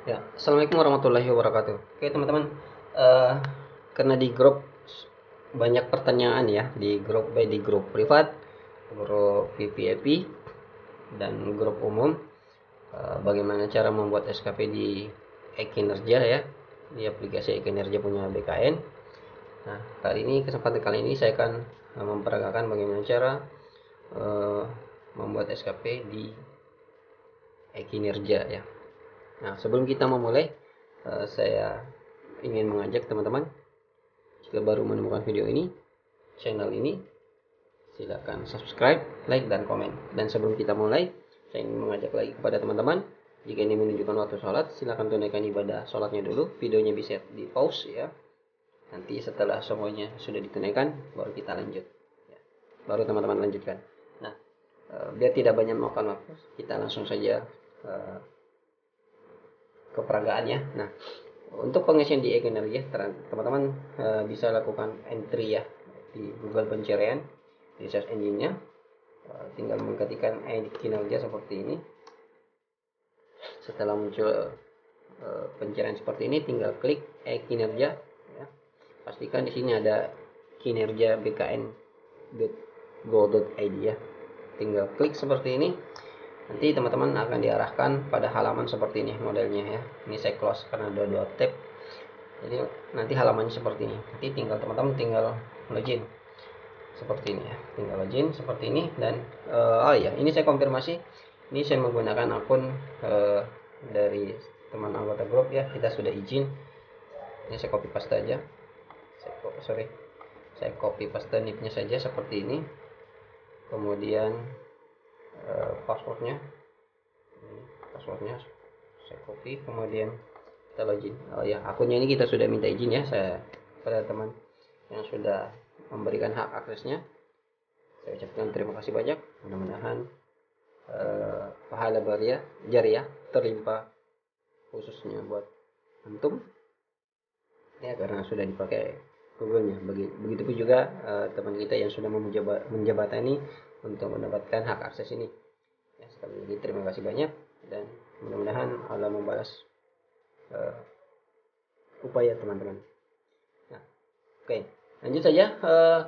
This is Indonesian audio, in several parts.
Ya, assalamualaikum warahmatullahi wabarakatuh. Oke teman-teman, eh, karena di grup banyak pertanyaan ya, di grup baik di grup privat, grup VVIP, dan grup umum, bagaimana cara membuat SKP di e-kinerja ya, di aplikasi e-kinerja punya BKN. Nah, kesempatan kali ini saya akan memperagakan bagaimana cara eh, membuat SKP di e-kinerja ya. Nah, sebelum kita memulai, saya ingin mengajak teman-teman, jika baru menemukan video ini, channel ini, silakan subscribe, like, dan komen. Dan sebelum kita mulai, saya ingin mengajak lagi kepada teman-teman, jika ini menunjukkan waktu sholat, silakan tunaikan ibadah sholatnya dulu. Videonya bisa di pause ya. Nanti setelah semuanya sudah ditunaikan, baru kita lanjut. Ya, baru teman-teman lanjutkan. Nah, biar tidak banyak memakan waktu, kita langsung saja eh, keperagaannya. Nah, untuk pengisian di e-kinerja, teman-teman bisa lakukan entry ya di Google Pencarian, di search engine-nya. Tinggal mengetikkan e-kinerja seperti ini. Setelah muncul pencarian seperti ini, tinggal klik e-kinerja. Ya. Pastikan di sini ada kinerja bkn.go.id ya. Tinggal klik seperti ini. Nanti teman-teman akan diarahkan pada halaman seperti ini modelnya ya. Ini saya close karena ada 2 tab. Jadi nanti halamannya seperti ini. Nanti teman-teman tinggal login seperti ini ya. Tinggal login seperti ini dan oh ya, ini saya konfirmasi. Ini saya menggunakan akun dari teman anggota grup ya. Kita sudah izin. Ini saya copy paste aja. Saya copy paste nicknya saja seperti ini. Kemudian passwordnya saya copy, kemudian kita login. Oh ya, akunnya ini kita sudah minta izin ya, saya pada teman yang sudah memberikan hak aksesnya, saya ucapkan terima kasih banyak. Mudah-mudahan pahala jariah terlimpah khususnya buat antum ya, karena sudah dipakai Google-nya. Begitupun juga teman kita yang sudah menjabatani untuk mendapatkan hak akses ini ya. Sekali lagi terima kasih banyak dan mudah-mudahan Allah membalas upaya teman-teman. Nah, oke, lanjut saja.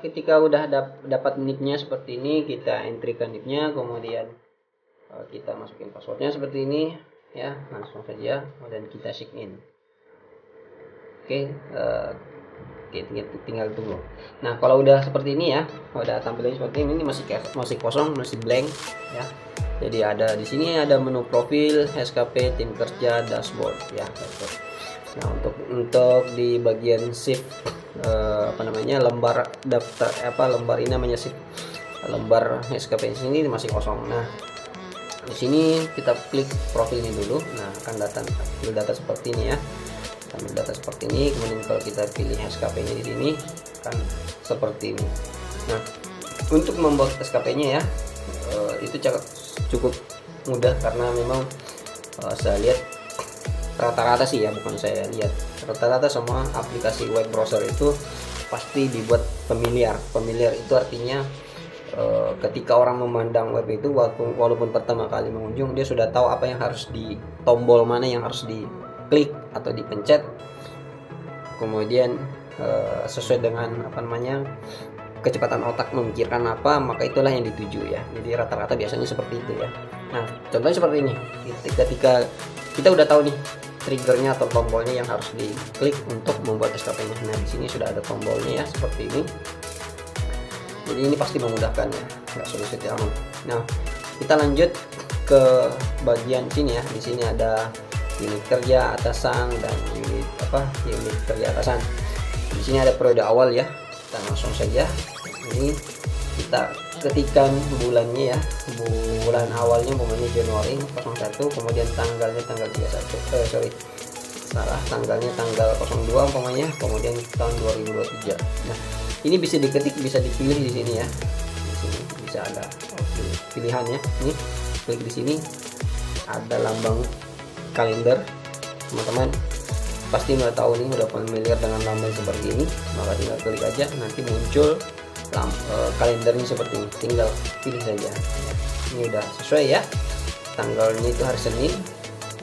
Ketika udah dapat nicknya seperti ini, kita entrykan nicknya, kemudian kita masukin passwordnya seperti ini ya, langsung saja dan kita sign in. Oke, tinggal tunggu. Nah, kalau udah seperti ini ya, udah tampilannya seperti ini masih kosong, masih blank ya. Jadi ada di sini ada menu profil, SKP, tim kerja, dashboard ya. Nah, untuk di bagian shift lembar daftar lembar ini namanya shift, lembar SKP di sini masih kosong. Nah, di sini kita klik profilnya dulu. Nah, akan ambil data seperti ini ya. Ambil data seperti ini, kemudian kalau kita pilih SKP-nya di sini kan seperti ini. Nah, untuk membuat SKP-nya ya itu cukup mudah karena memang saya lihat rata-rata sih ya, bukan saya lihat, rata-rata semua aplikasi web browser itu pasti dibuat familiar. Familiar itu artinya ketika orang memandang web itu, walaupun pertama kali mengunjung, dia sudah tahu apa yang harus di tombol mana yang harus diklik atau dipencet, kemudian sesuai dengan kecepatan otak memikirkan apa, maka itulah yang dituju ya. Jadi rata-rata biasanya seperti itu ya. Nah, contohnya seperti ini. Ketika kita udah tahu nih triggernya atau tombolnya yang harus diklik untuk membuat SKP-nya. Nah, di sini sudah ada tombolnya ya seperti ini. Jadi ini pasti memudahkan ya, nggak sulit-sulit amat. Nah, kita lanjut ke bagian sini ya. Di sini ada unit kerja atasan dan unit kerja atasan. Di sini ada periode awal ya. Kita langsung saja. Ini kita ketikkan bulannya ya. Bulan awalnya umpamanya Januari 01, kemudian tanggalnya tanggal 31. Tanggalnya tanggal 02 umpamanya, kemudian tahun 2023. Nah, ini bisa diketik, bisa dipilih di sini ya. Di sini bisa ada pilihannya. Ini klik di sini ada lambang kalender. Teman-teman pasti udah tahu nih, udah familiar dengan lambang seperti ini, maka tinggal klik aja, nanti muncul kalendernya seperti ini, tinggal pilih saja. Ini udah sesuai ya, tanggalnya itu hari Senin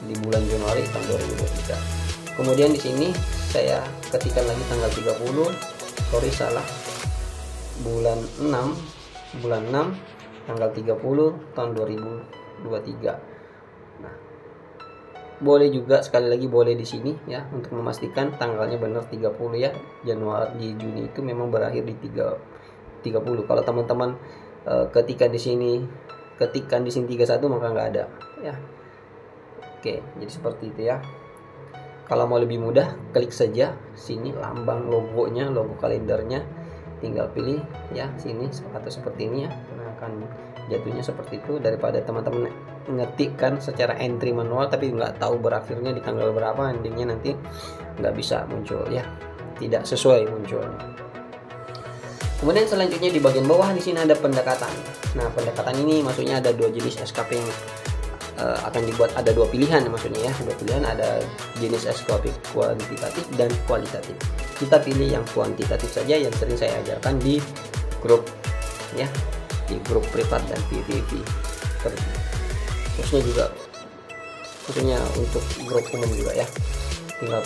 di bulan Januari tahun 2023. Kemudian di sini saya ketikkan lagi tanggal 30, sorry salah, bulan 6 tanggal 30 tahun 2023. Nah, boleh juga sekali lagi boleh di sini ya untuk memastikan tanggalnya benar 30 ya. Januari di Juni itu memang berakhir di 30. Kalau teman-teman ketikkan di sini 31 maka nggak ada ya. Oke, jadi seperti itu ya. Kalau mau lebih mudah, klik saja sini lambang logonya, logo kalendernya, tinggal pilih ya sini atau seperti ini ya. Nah, akan jatuhnya seperti itu, daripada teman-teman ngetikkan secara entry manual tapi nggak tahu berakhirnya di tanggal berapa, endingnya nanti nggak bisa muncul ya, tidak sesuai munculnya. Kemudian selanjutnya di bagian bawah di sini ada pendekatan. Nah, pendekatan ini maksudnya ada dua jenis SKP yang akan dibuat, ada dua pilihan maksudnya ya, dua pilihan, ada jenis SKP kuantitatif dan kualitatif. Kita pilih yang kuantitatif saja yang sering saya ajarkan di grup ya, di grup privat dan PVP, khususnya untuk grup umum juga ya. Tinggal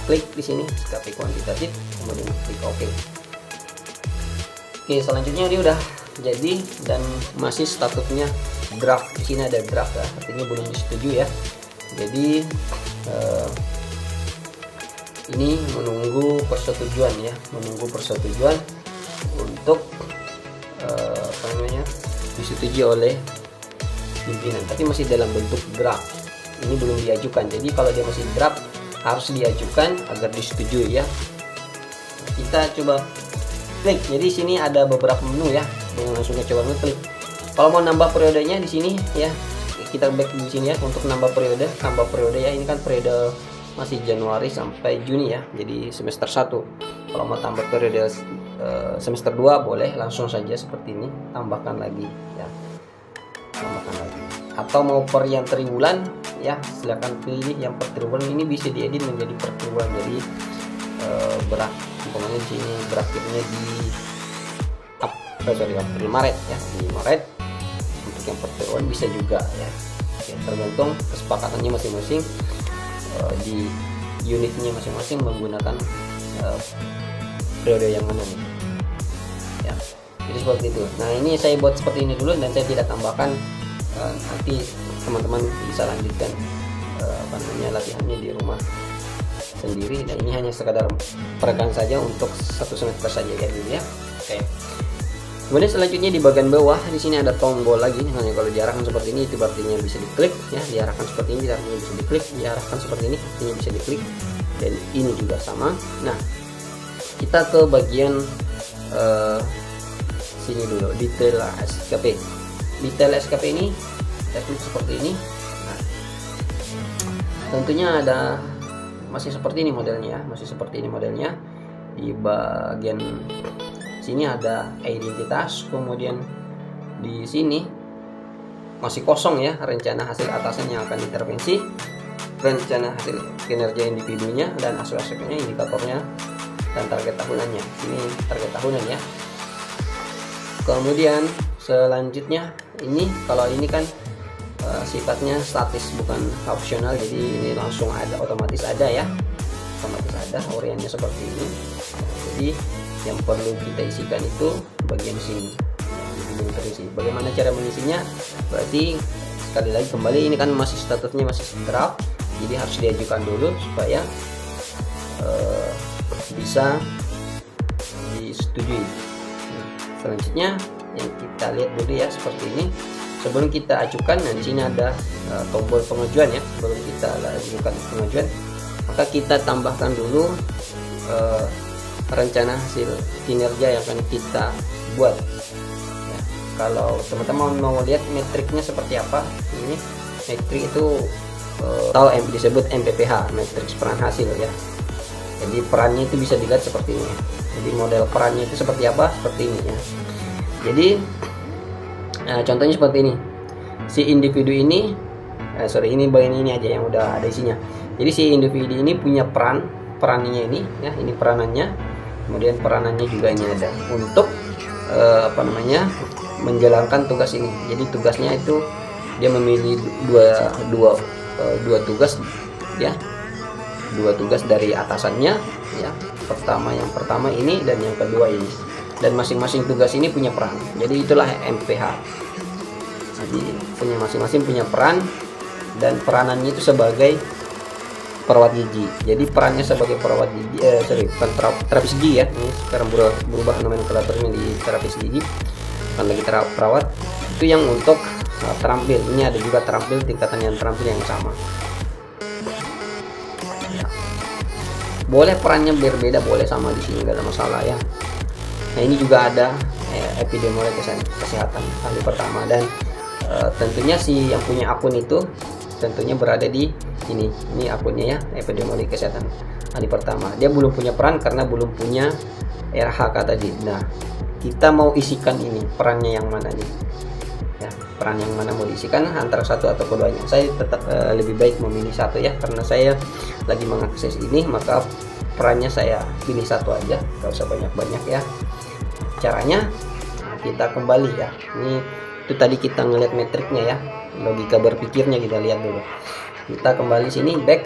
klik di sini SKP kuantitatif, kemudian klik OK. Oke, selanjutnya ini udah jadi dan masih statusnya draft. Di sini ada draft ya, artinya belum disetujui ya. Jadi ini menunggu persetujuan ya, untuk disetujui oleh pimpinan, tapi masih dalam bentuk draft. Ini belum diajukan. Jadi kalau dia masih draft harus diajukan agar disetujui ya. Kita coba klik. Jadi sini ada beberapa menu ya. Langsung coba ngeklik. Kalau mau nambah periodenya di sini ya, kita back di sini ya untuk nambah periode ya. Ini kan periode masih Januari sampai Juni ya. Jadi semester 1. Kalau mau tambah periode semester 2 boleh langsung saja seperti ini, tambahkan lagi ya. Tambahkan lagi. Atau mau per yang triwulan ya, silakan pilih yang per triwulan. Ini bisa diedit menjadi per triwulan. Jadi umpamanya di sini berakhirnya di April Maret ya, di Maret. Untuk yang per triwulan bisa juga ya. Tergantung kesepakatannya masing-masing, di unitnya masing-masing menggunakan periode yang mana nih ya. Jadi seperti itu. Nah, ini saya buat seperti ini dulu dan saya tidak tambahkan. Nanti teman-teman bisa lanjutkan latihannya di rumah sendiri. Nah, ini hanya sekadar peregangan saja untuk satu semester saja ya dulu ya. Oke. Kemudian selanjutnya di bagian bawah di sini ada tombol lagi. Hanya kalau diarahkan seperti ini itu artinya bisa diklik ya, diarahkan seperti ini artinya bisa diklik, diarahkan seperti ini artinya bisa diklik, dan ini juga sama. Nah, kita ke bagian sini dulu, detail SKP. Detail SKP ini kita klik seperti ini. Nah, tentunya ada masih seperti ini modelnya, Di bagian sini ada identitas, kemudian di sini masih kosong ya, rencana hasil atasan yang akan intervensi, rencana hasil kinerja individunya, dan aspek-aspeknya, indikatornya, dan target tahunannya. Ini target tahunan ya. Kemudian selanjutnya ini, kalau ini kan sifatnya statis bukan opsional, jadi ini langsung ada, otomatis ada ya, oriannya seperti ini. Jadi yang perlu kita isikan itu bagian sini. Bagaimana cara mengisinya? Berarti sekali lagi kembali, ini kan masih statusnya masih draft, jadi harus diajukan dulu supaya bisa disetujui. Selanjutnya yang kita lihat dulu ya seperti ini. Sebelum kita ajukan, nah di sini ada tombol pengajuan ya. Sebelum kita ajukan pengajuan, maka kita tambahkan dulu rencana hasil kinerja yang akan kita buat ya. Kalau teman-teman mau lihat metriknya seperti apa, ini metrik itu disebut MPPH, matriks peran hasil ya. Jadi perannya itu bisa dilihat seperti ini. Jadi model perannya itu seperti apa? Seperti ini ya. Jadi contohnya seperti ini. Si individu ini ini bagian ini aja yang udah ada isinya. Jadi si individu ini punya perannya ini ya, ini peranannya. Kemudian peranannya juga ini ada untuk menjalankan tugas ini. Jadi tugasnya itu dia memilih dua tugas ya, dua tugas dari atasannya ya. Yang pertama ini dan yang kedua ini, dan masing-masing tugas ini punya peran. Jadi itulah MPH. Jadi masing-masing punya peran, dan peranannya itu sebagai perawat gigi. Jadi perannya sebagai perawat gigi, terapis gigi ya. Ini sekarang berubah nomenklaturnya di terapis gigi, bukan lagi perawat. Itu yang untuk terampil. Ini ada juga terampil, tingkatan yang terampil yang sama. Ya. Boleh perannya berbeda, boleh sama di sini, nggak ada masalah ya. Nah ini juga ada epidemiolog kesehatan ahli pertama, dan tentunya si yang punya akun itu tentunya berada di sini. Ini akunnya ya, epidemiolog kesehatan ahli pertama. Dia belum punya peran karena belum punya RHK tadi. Nah kita mau isikan ini perannya yang mana nih ya, peran yang mana mau diisikan antara satu atau keduanya. Saya tetap lebih baik memilih satu ya, karena saya lagi mengakses ini, maka perannya saya pilih satu aja, gak usah banyak-banyak ya. Caranya kita kembali ya, ini itu tadi kita ngeliat metriknya ya, logika berpikirnya kita lihat dulu. Kita kembali sini, back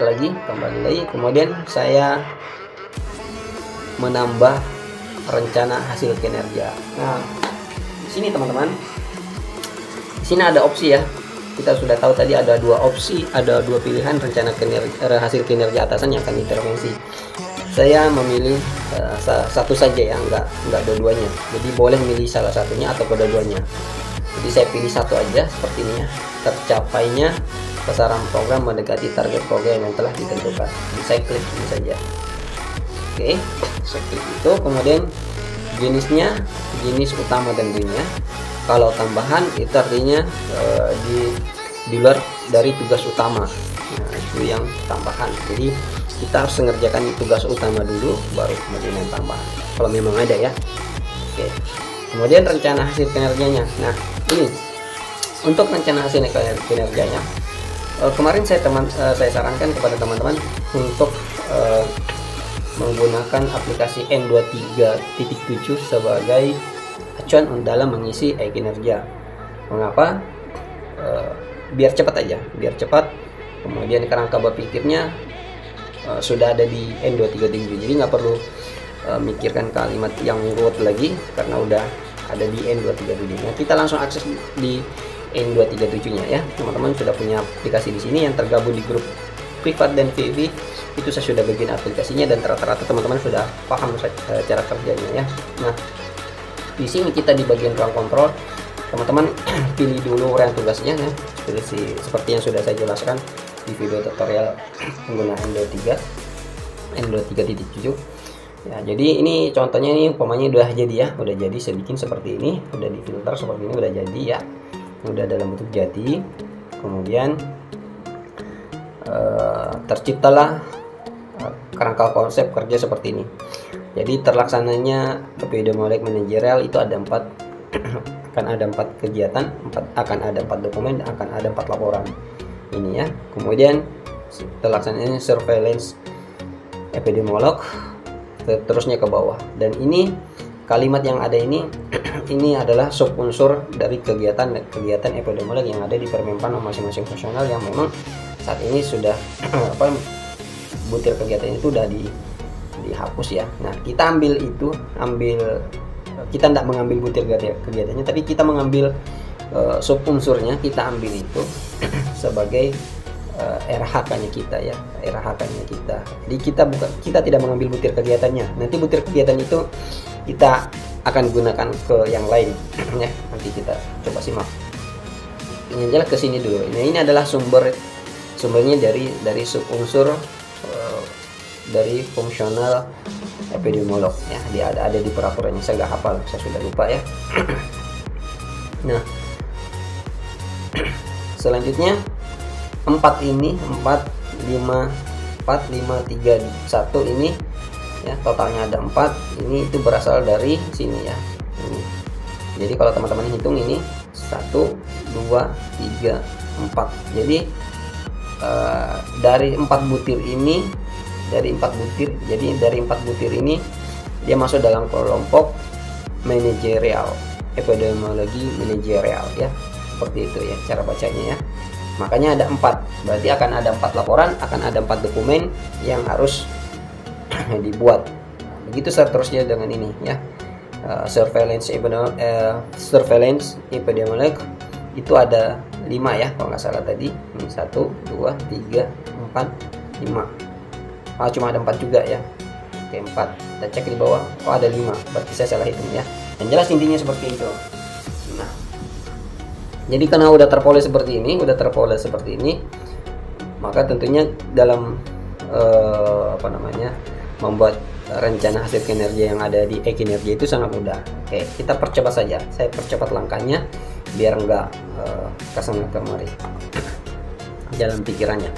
lagi, kembali lagi, kemudian saya menambah rencana hasil kinerja. Nah di sini teman-teman, di sini ada opsi ya. Kita sudah tahu tadi ada dua opsi, ada dua pilihan rencana hasil kinerja atasan yang akan intervensi. Saya memilih satu saja ya, enggak dua-duanya. Jadi boleh milih salah satunya atau kedua-duanya. Jadi saya pilih satu aja seperti ini ya. Tercapainya sasaran program mendekati target program yang telah ditentukan. Jadi saya klik ini saja. Oke, saya klik itu. Kemudian jenisnya, jenis utama tentunya. Kalau tambahan itu artinya di luar dari tugas utama. Nah, itu yang tambahan. Jadi kita harus mengerjakan tugas utama dulu, baru kemudian yang tambahan. Kalau memang ada ya. Oke. Kemudian rencana hasil kinerjanya. Nah, ini untuk rencana hasil kinerjanya. Kemarin saya sarankan kepada teman-teman untuk menggunakan aplikasi N23.7 sebagai acuan dalam mengisi kinerja. Mengapa? Biar cepat aja, biar cepat. Kemudian kerangka berpikirnya sudah ada di N237, jadi nggak perlu mikirkan kalimat yang ruwet lagi karena udah ada di N237. Nah, kita langsung akses di N237-nya ya. Teman-teman sudah punya aplikasi di sini yang tergabung di grup privat dan VV. Itu saya sudah bikin aplikasinya dan rata-rata teman-teman sudah paham cara kerjanya ya. Nah, di sini kita di bagian ruang kontrol, teman-teman pilih dulu rang tugasnya ya, seperti yang sudah saya jelaskan di video tutorial penggunaan N23.7 ya. Jadi ini contohnya, ini umpamanya udah jadi ya, udah jadi saya bikin seperti ini, udah difilter seperti ini, udah jadi ya, udah dalam bentuk jadi. Kemudian terciptalah kerangka konsep kerja seperti ini. Jadi terlaksananya epidemiolog manajerial itu ada 4 akan ada 4 kegiatan, akan ada 4 dokumen, akan ada 4 laporan ini ya. Kemudian terlaksananya surveillance epidemiolog, terusnya ke bawah. Dan ini kalimat yang ada ini ini adalah sub unsur dari kegiatan epidemiolog yang ada di Permenpan masing-masing fungsional yang memang saat ini sudah butir kegiatan itu sudah dihapus ya. Nah, kita ambil itu, kita tidak mengambil butir kegiatannya, tapi kita mengambil sub unsurnya, kita ambil itu sebagai RHK-nya kita ya, RHK-nya kita. Jadi kita tidak mengambil butir kegiatannya. Nanti butir kegiatan itu kita akan gunakan ke yang lain ya. Nanti kita coba simak. Ini aja ke sini dulu. Ini adalah sumbernya dari sub unsur dari fungsional epidemiolog ya. Dia ada di peraturannya, saya nggak hafal, saya sudah lupa ya. Nah, selanjutnya 4 ini 4, 5, 3, 1 ini ya, totalnya ada 4. Ini itu berasal dari sini ya. Ini. Jadi kalau teman-teman hitung ini 1, 2, 3, 4. Jadi dari 4 butir ini, jadi dari 4 butir ini dia masuk dalam kelompok manajerial, epidemiologi manajerial ya. seperti itu ya cara bacanya ya. Makanya ada 4, berarti akan ada 4 laporan, akan ada 4 dokumen yang harus dibuat. Begitu seterusnya dengan ini ya. Surveillance epidemiology itu ada 5 ya kalau nggak salah tadi. Ini 1, 2, 3, 4, 5. Cuma ada 4 juga ya. Oke, 4. Kita cek di bawah. Oh, ada 5. Berarti saya salah hitung ya. Yang jelas intinya seperti itu. Nah, jadi karena udah terpoles seperti ini, maka tentunya dalam membuat rencana hasil kinerja yang ada di e-kinerja itu sangat mudah. Oke, kita percepat saja. Saya percepat langkahnya biar nggak kesana kemari dalam pikirannya.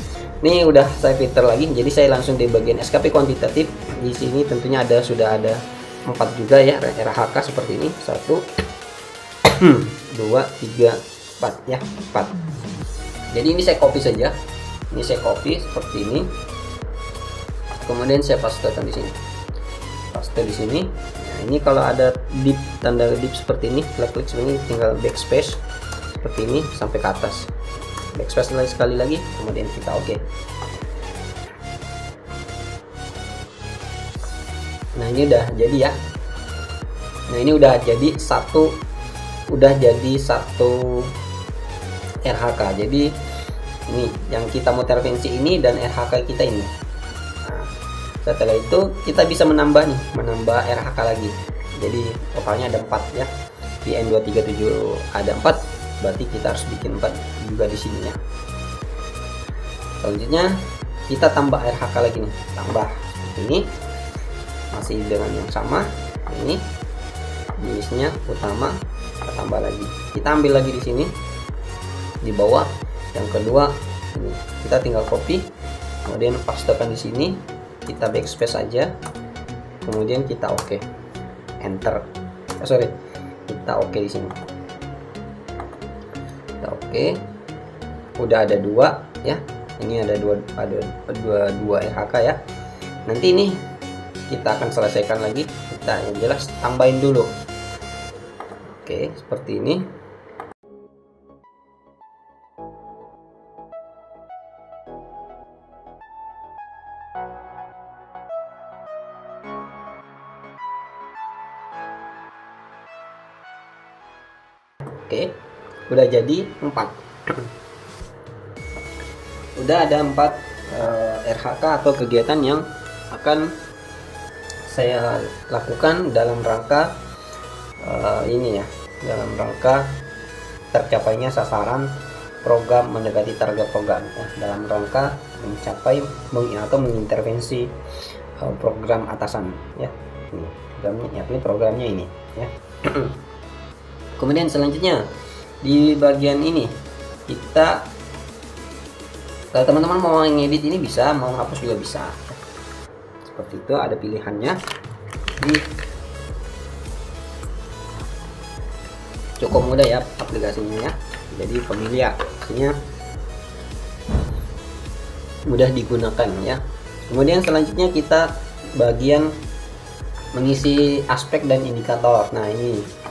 Ini udah saya filter lagi, jadi saya langsung di bagian SKP kuantitatif. Di sini tentunya sudah ada 4 juga ya RHK seperti ini. 1, 2, 3, 4 ya, 4. Jadi ini saya copy saja. Ini saya copy seperti ini. Kemudian saya pastekan di sini. Paste di sini. Nah, ini kalau ada dip, tanda dip seperti ini, klik sini, tinggal backspace seperti ini sampai ke atas. Backspace sekali lagi, kemudian kita oke. Nah, ini udah jadi ya. Nah, ini udah jadi satu RHK. Jadi ini yang kita mau intervensi ini dan RHK kita ini. Nah, setelah itu kita bisa menambah RHK lagi. Jadi totalnya ada 4 ya. Di N237 ada 4, berarti kita harus bikin 4 juga di sini ya. Selanjutnya kita tambah RHK lagi nih, tambah ini masih dengan yang sama. Ini jenisnya utama, kita tambah lagi. Kita ambil lagi di sini di bawah yang kedua ini. Kita tinggal copy, kemudian pastekan di sini, kita backspace aja, kemudian kita oke. Enter. Kita oke di sini. Kita oke. Udah ada 2 ya. Ini ada dua RHK ya. Nanti ini kita akan selesaikan lagi. Kita yang jelas tambahin dulu. Oke, seperti ini. Oke, udah jadi 4. Udah ada 4 RHK atau kegiatan yang akan saya lakukan dalam rangka ini ya, dalam rangka tercapainya sasaran program mendekati target program ya, dalam rangka mencapai atau mengintervensi program atasan ya. Ini programnya ini ya. Kemudian selanjutnya di bagian ini kita, kalau teman-teman mau ngedit ini bisa, mau hapus juga bisa. Seperti itu, ada pilihannya. Cukup mudah ya aplikasinya ya. Jadi familiar, artinya mudah digunakan ya. Kemudian selanjutnya kita bagian mengisi aspek dan indikator. Nah, ini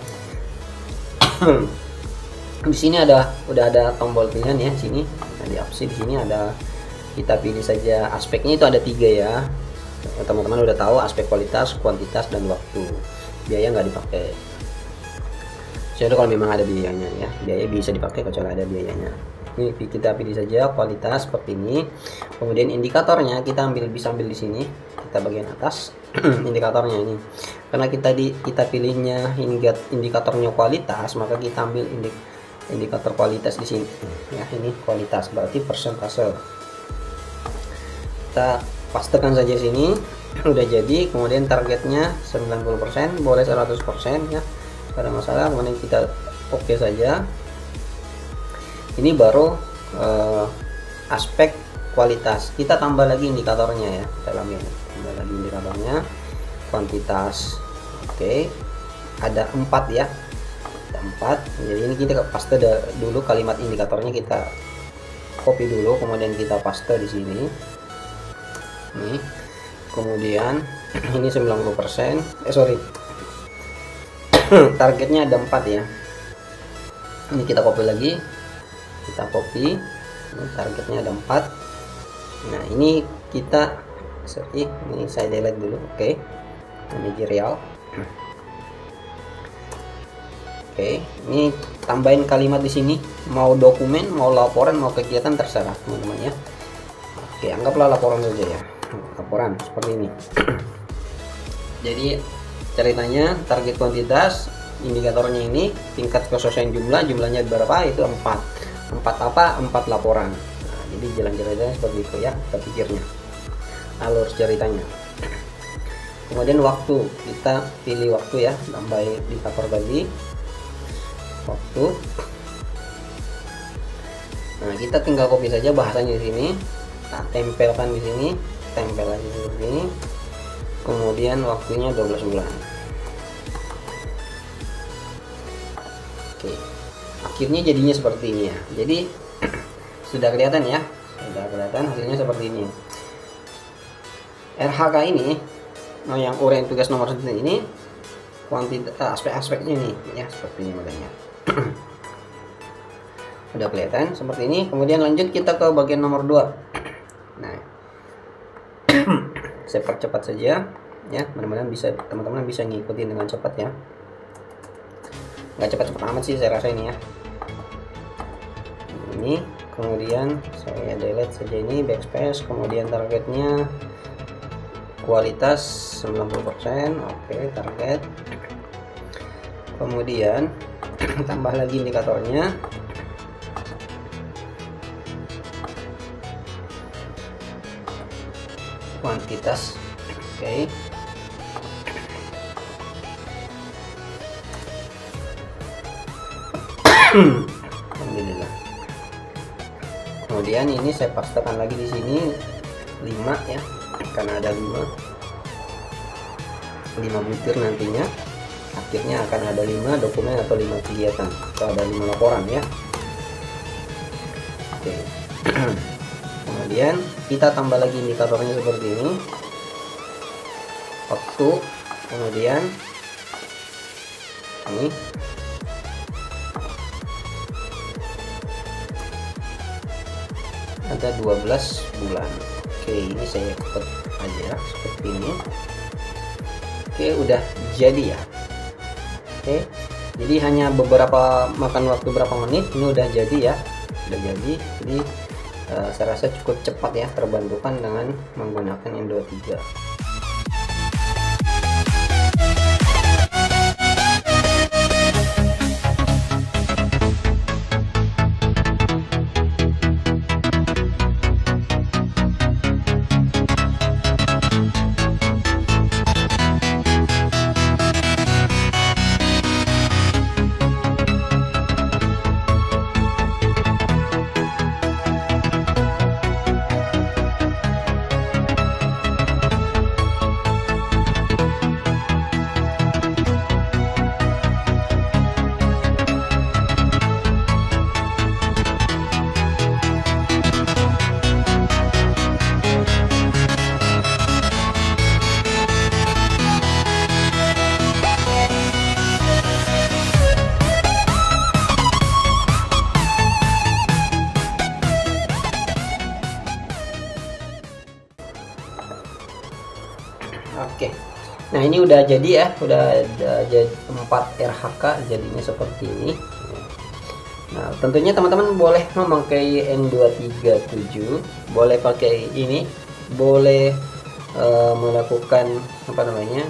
di sini udah ada tombol pilihan ya. Sini di opsi, di sini ada, kita pilih saja aspeknya. Itu ada 3 ya. Teman-teman udah tahu aspek kualitas, kuantitas, dan waktu. Biaya nggak dipakai. Jadi kalau memang ada biayanya ya, biaya bisa dipakai kecuali ada biayanya. Ini kita pilih saja kualitas seperti ini. Kemudian indikatornya kita bisa ambil di sini. Kita bagian atas indikatornya ini. Karena kita pilihnya indikatornya kualitas, maka kita ambil indikator kualitas di sini. Ya, ini kualitas berarti persentase. Kita pastekan saja sini. Udah jadi. Kemudian targetnya 90%, boleh 100% ya. Tidak ada masalah. Kemudian kita oke saja. Ini baru aspek kualitas. Kita tambah lagi indikatornya ya, dalam ini tambah lagi indikatornya. Kuantitas oke, ada 4 ya, ada 4. Jadi ini kita paste dulu kalimat indikatornya, kita copy dulu, kemudian kita paste di sini. Nih, kemudian ini 90%, targetnya ada 4 ya. Ini kita copy lagi, kita copy. Ini targetnya ada 4. Nah ini kita ini saya delete dulu. Oke, manajerial. Oke, ini tambahin kalimat di sini, mau dokumen, mau laporan, mau kegiatan, terserah teman-teman ya. Oke, anggaplah laporan saja ya, laporan seperti ini. Jadi ceritanya target kuantitas, indikatornya ini tingkat kesesuaian jumlahnya berapa, itu 4 apa, 4 laporan. Nah, jadi jalan-jalannya seperti itu ya, kita pikirnya alur ceritanya. Kemudian waktu, kita pilih waktu ya, tambah indikator tadi waktu. Nah kita tinggal copy saja bahasanya di sini, nah, tempelkan di sini, tempel lagi di sini. Kemudian waktunya 12 bulan. Oke, akhirnya jadinya seperti ini ya. Jadi sudah kelihatan ya, sudah kelihatan hasilnya seperti ini. RHK ini, yang uraian tugas nomor 1 ini, kuantitas aspek-aspeknya ini ya, seperti ini modelnya. Udah kelihatan seperti ini. Kemudian lanjut kita ke bagian nomor 2. Nah saya percepat saja ya, mudah-mudahan bisa teman-teman bisa ngikutin dengan cepat ya, nggak cepat-cepat amat sih saya rasa ini ya. Ini kemudian saya delete saja ini, backspace. Kemudian targetnya kualitas 90%. Oke, target. Kemudian tambah lagi indikatornya, kuantitas. Oke, alhamdulillah. Kemudian ini saya pastekan lagi di sini 5 ya, karena ada 5 butir nantinya. Akhirnya akan ada 5 dokumen atau 5 kegiatan atau ada 5 laporan ya. Oke. Kemudian kita tambah lagi indikatornya seperti ini, waktu. Kemudian ini ada 12 bulan. Oke, ini saya cut aja seperti ini. Oke, udah jadi ya. Oke, jadi hanya beberapa makan waktu berapa menit, ini udah jadi ya, udah jadi. Jadi saya rasa cukup cepat ya, terbantukan dengan menggunakan N23. Oke, nah ini udah jadi ya, udah jadi 4 RHK jadinya seperti ini. Nah tentunya teman-teman boleh memakai N237, boleh pakai ini, boleh melakukan apa namanya,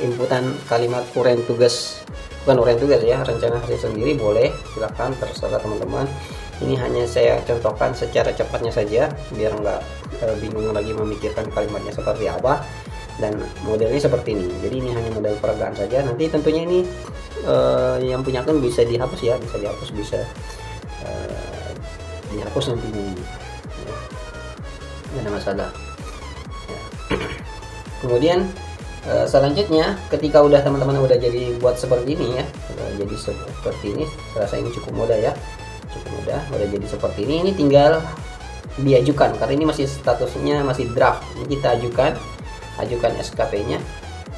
inputan kalimat uraian tugas, bukan uraian tugas ya, rencana hasil sendiri, boleh, silahkan, terserah teman-teman. Ini hanya saya contohkan secara cepatnya saja biar nggak bingung lagi memikirkan kalimatnya seperti apa, dan modelnya seperti ini. Jadi ini hanya model peragaan saja. Nanti tentunya ini yang punya akun bisa dihapus ya, bisa dihapus, bisa dihapus nantinya ini ya, nggak ada masalah ya. Kemudian selanjutnya ketika udah teman-teman udah jadi buat seperti ini ya, jadi seperti ini, rasa ini cukup mudah ya, cukup mudah. Udah jadi seperti ini tinggal diajukan karena ini masih statusnya masih draft. Ini kita ajukan SKP nya.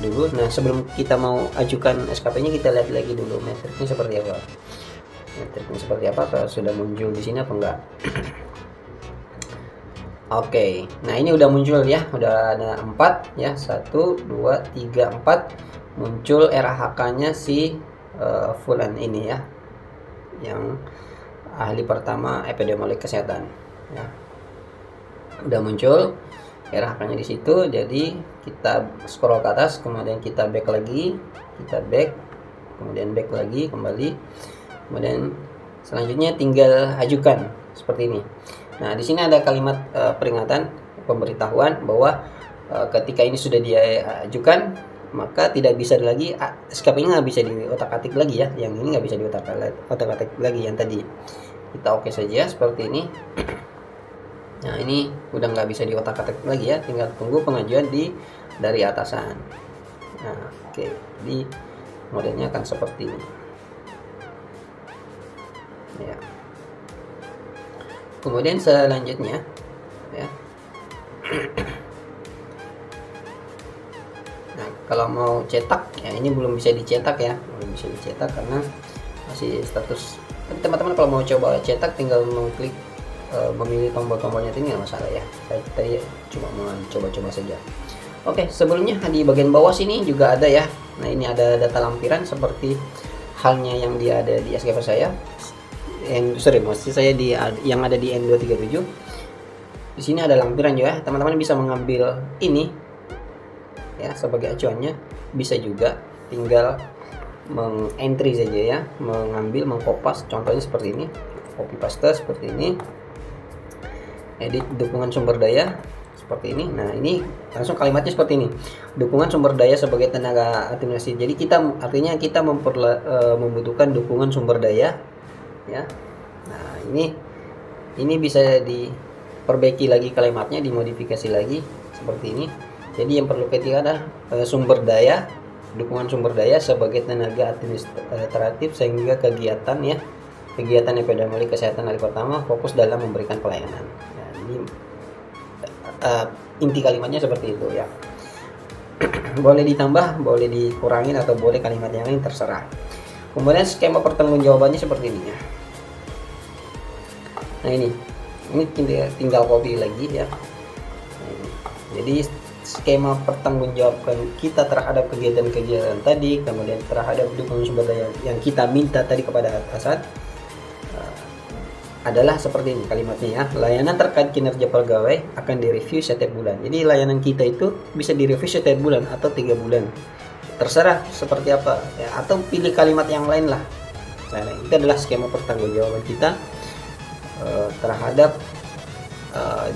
dulu. Nah, sebelum kita mau ajukan SKP-nya, kita lihat lagi dulu metriknya seperti apa. Metriknya seperti apa, kalau sudah muncul di sini apa enggak. Oke, nah ini udah muncul ya, udah ada 4 ya, 1, 2, 3, 4 muncul RHK-nya si Fulan ini ya, yang ahli pertama epidemiologi kesehatan ya, udah muncul RHK-nya di situ. Jadi kita scroll ke atas, kemudian kita back lagi, kita back, kemudian back lagi kembali, kemudian selanjutnya tinggal ajukan seperti ini. Nah, di sini ada kalimat peringatan, pemberitahuan bahwa ketika ini sudah diajukan, maka tidak bisa lagi SKP-nya nggak bisa diotak-atik lagi ya. Yang ini nggak bisa diotak-atik lagi yang tadi. Kita oke saja seperti ini. Nah, ini udah nggak bisa diotak-atik lagi ya. Tinggal tunggu pengajuan dari atasan. Nah, oke. Jadi modelnya akan seperti ini. Ya. Kemudian selanjutnya ya. Nah, kalau mau cetak ya, ini belum bisa dicetak ya, belum bisa dicetak karena masih status. Teman-teman kalau mau coba cetak tinggal mengklik memilih tombol-tombolnya, ini nggak masalah ya. Saya tadi cuma mau coba-coba saja. Oke, sebelumnya di bagian bawah sini juga ada ya. Nah, ini ada data lampiran seperti halnya yang dia ada di SKP saya. Maksud saya yang ada di N237. Di sini ada lampiran juga. Teman-teman bisa mengambil ini ya sebagai acuannya. Bisa juga tinggal mengentry saja ya, mengambil, mengkopas. Contohnya seperti ini, copy paste seperti ini. Edit dukungan sumber daya seperti ini. Nah, ini langsung kalimatnya seperti ini. Dukungan sumber daya sebagai tenaga administrasi. Jadi artinya kita membutuhkan dukungan sumber daya ya. Nah, ini bisa diperbaiki lagi kalimatnya, dimodifikasi lagi seperti ini. Jadi yang perlu ketik ada sumber daya, dukungan sumber daya sebagai tenaga administratif sehingga kegiatan epidemiologi kesehatan hari pertama fokus dalam memberikan pelayanan. Nah, ini inti kalimatnya seperti itu ya. Boleh ditambah, boleh dikurangin, atau boleh kalimat yang lain, terserah. Kemudian skema pertanggungjawabannya seperti ini ya. Nah, ini tinggal copy lagi ya. Nah, ini. Jadi skema pertanggungjawaban kita terhadap kegiatan-kegiatan tadi, kemudian terhadap dukungan sumber daya yang kita minta tadi kepada atasan adalah seperti ini kalimatnya ya. Layanan terkait kinerja pegawai akan direview setiap bulan. Jadi layanan kita itu bisa direview setiap bulan atau 3 bulan. Terserah seperti apa ya, atau pilih kalimat yang lain lah. Nah, itu adalah skema pertanggungjawaban kita terhadap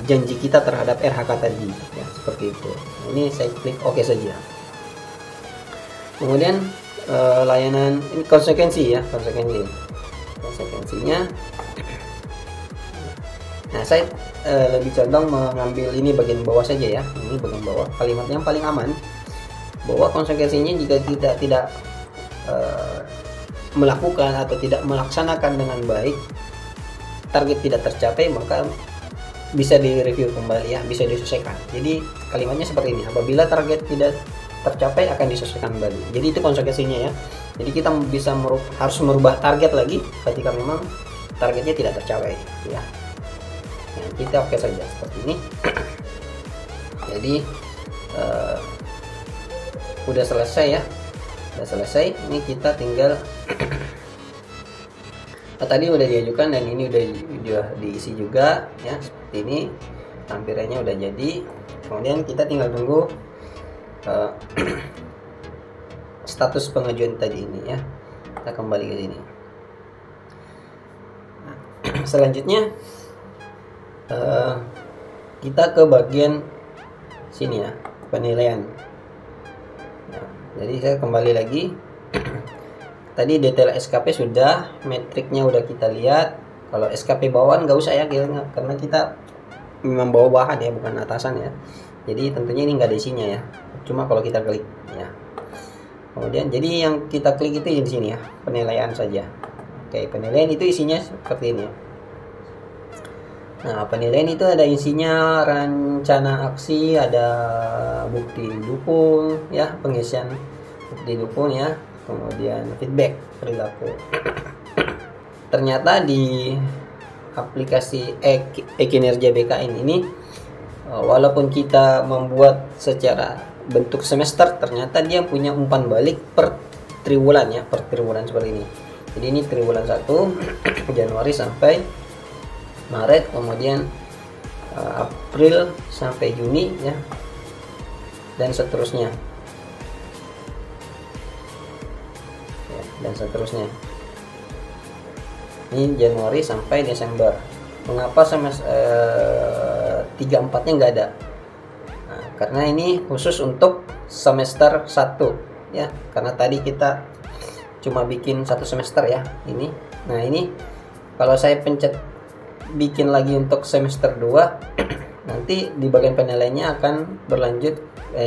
janji kita terhadap RHK tadi ya, seperti itu. Ini saya klik oke saja. Kemudian layanan ini konsekuensi ya, konsekuensinya. Nah, saya lebih condong mengambil ini bagian bawah saja ya. Ini bagian bawah, kalimat yang paling aman, bahwa konsekuensinya jika kita tidak melakukan atau tidak melaksanakan dengan baik, target tidak tercapai, maka bisa direview kembali ya, bisa disesuaikan. Jadi kalimatnya seperti ini, apabila target tidak tercapai akan disesuaikan kembali. Jadi itu konsekuensinya ya. Jadi kita harus merubah target lagi ketika memang targetnya tidak tercapai ya. Nah, kita oke saja seperti ini. Jadi udah selesai ya, udah selesai. Ini kita tinggal tadi udah diajukan dan ini udah diisi juga ya, seperti ini tampilannya udah jadi. Kemudian kita tinggal tunggu status pengajuan tadi ini ya. Kita kembali ke sini. Nah, selanjutnya kita ke bagian sini ya, penilaian. Nah, jadi saya kembali lagi. Tadi detail SKP sudah, metriknya udah kita lihat. Kalau SKP bawaan nggak usah ya, karena kita memang bawahan ya, bukan atasan ya. Jadi tentunya ini nggak ada isinya ya. Cuma kalau kita klik ya. Kemudian jadi yang kita klik itu di sini ya, penilaian saja. Oke, penilaian itu isinya seperti ini ya. Nah, penilaian itu ada isinya rencana aksi, ada bukti dukung ya, pengisian bukti dukung ya, kemudian feedback perilaku. Ternyata di aplikasi e-kinerja BKN ini, walaupun kita membuat secara bentuk semester, ternyata dia punya umpan balik per triwulan ya, per triwulan seperti ini. Jadi ini triwulan 1 Januari sampai Maret, kemudian April sampai Juni ya, dan seterusnya ya, dan seterusnya. Ini Januari sampai Desember. Mengapa semester 3-4-nya nggak ada? Nah, karena ini khusus untuk semester 1 ya, karena tadi kita cuma bikin 1 semester ya ini. Nah, ini kalau saya pencet bikin lagi untuk semester 2 nanti di bagian penilaiannya akan berlanjut.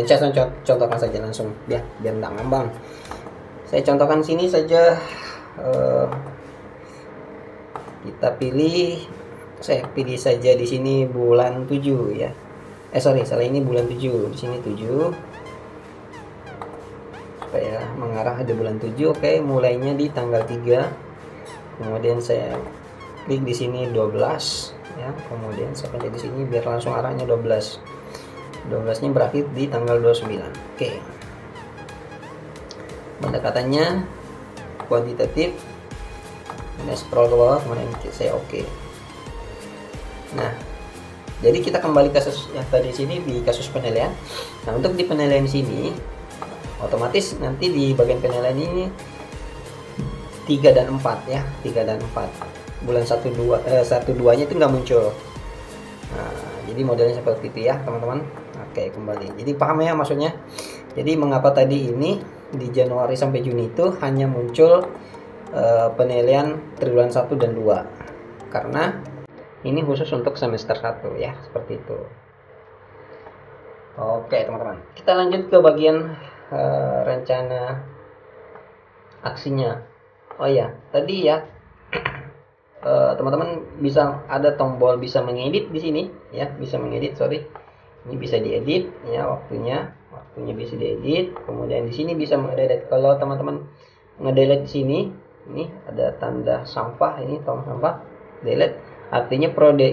Saya contohkan saja langsung biar nggak ngambang. Saya contohkan sini saja. Kita pilih, saya pilih saja di sini bulan 7 ya. Salah, ini bulan 7. Di sini 7. Supaya mengarah ke bulan 7. Oke, mulainya di tanggal 3. Kemudian saya klik di sini 12 ya. Kemudian saya pencet di sini biar langsung arahnya 12. 12-nya berakhir di tanggal 29. Oke. Pendekatannya kuantitatif. Ini scroll ke bawah, kemudian saya oke. Nah, jadi kita kembali ke kasus yang tadi sini di kasus penilaian. Nah, untuk di penilaian sini otomatis nanti di bagian penilaian ini 3 dan 4 ya, 3 dan 4. Bulan 1 2-nya itu nggak muncul. Nah, jadi modelnya seperti itu ya, teman-teman. Oke, kembali. Jadi paham ya maksudnya? Jadi mengapa tadi ini di Januari sampai Juni itu hanya muncul penilaian triwulan 1 dan 2, karena ini khusus untuk semester 1 ya, seperti itu. Oke teman-teman, kita lanjut ke bagian rencana aksinya. Oh ya, tadi ya teman-teman bisa ada tombol bisa mengedit di sini ya, bisa mengedit, ini bisa diedit ya, waktunya bisa diedit. Kemudian di sini bisa mengedelete. Kalau teman-teman ngedelete di sini, ini ada tanda sampah, ini tong sampah, delete, artinya periode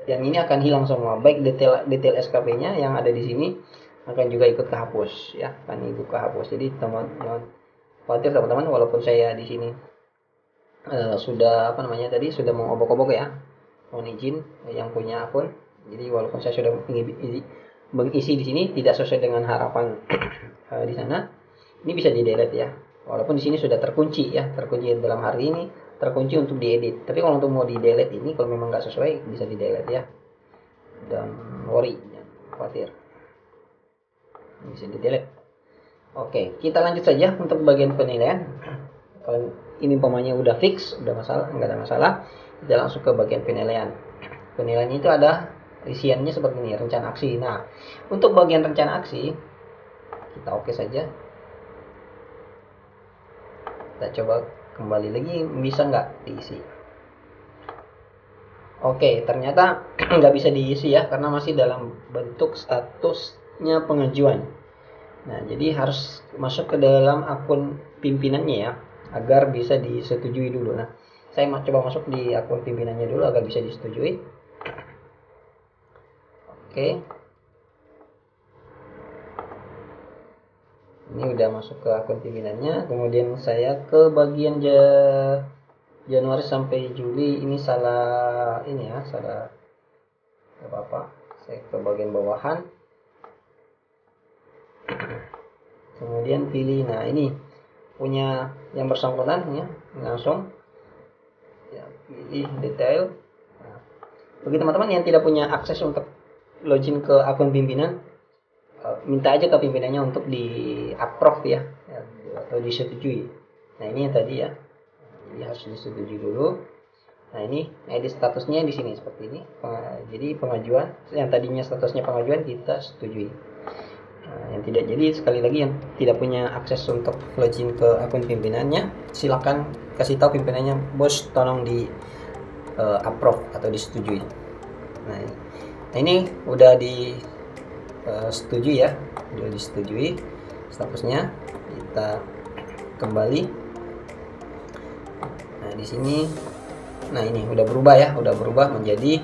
yang ini akan hilang semua, baik detail SKP-nya yang ada di sini akan juga ikut kehapus ya, akan ikut kehapus. Jadi teman-teman khawatir teman-teman, walaupun saya di sini sudah sudah mengobok-obok ya, mohon izin yang punya akun. Jadi walaupun saya sudah mengisi di sini tidak sesuai dengan harapan di sana, ini bisa di delete ya, walaupun di sini sudah terkunci dalam hari ini, terkunci untuk diedit. Tapi kalau untuk mau di delete ini, kalau memang nggak sesuai bisa di delete ya, dan worry, jangan khawatir, bisa di delete. Oke, kita lanjut saja untuk bagian penilaian. Kalau ini umpamanya udah fix, nggak ada masalah, kita langsung ke bagian penilaian. Penilaian itu ada isiannya seperti ini, rencana aksi. Nah, untuk bagian rencana aksi kita oke saja. Kita coba kembali lagi, bisa nggak diisi. Oke, ternyata nggak bisa diisi ya, karena masih dalam bentuk statusnya pengajuan. Nah, jadi harus masuk ke dalam akun pimpinannya ya, agar bisa disetujui dulu. Nah, saya coba masuk di akun pimpinannya dulu agar bisa disetujui. Oke. Ini udah masuk ke akun pimpinannya. Kemudian saya ke bagian Januari sampai Juli, ini salah apa-apa. Saya ke bagian bawahan. Kemudian pilih, nah ini punya yang bersangkutan ya, langsung ya, pilih detail. Nah, bagi teman-teman yang tidak punya akses untuk login ke akun pimpinan, minta aja ke pimpinannya untuk di approve ya, atau disetujui. Nah ini yang tadi ya, jadi harus disetujui dulu. Nah ini edit statusnya di sini seperti ini. Jadi pengajuan yang tadinya statusnya pengajuan kita setujui. Yang tidak, jadi sekali lagi yang tidak punya akses untuk login ke akun pimpinannya, silakan kasih tahu pimpinannya, bos tolong di approve atau disetujui. Nah ini udah disetujui ya, udah disetujui statusnya. Kita kembali. Nah di sini, nah ini udah berubah ya, udah berubah menjadi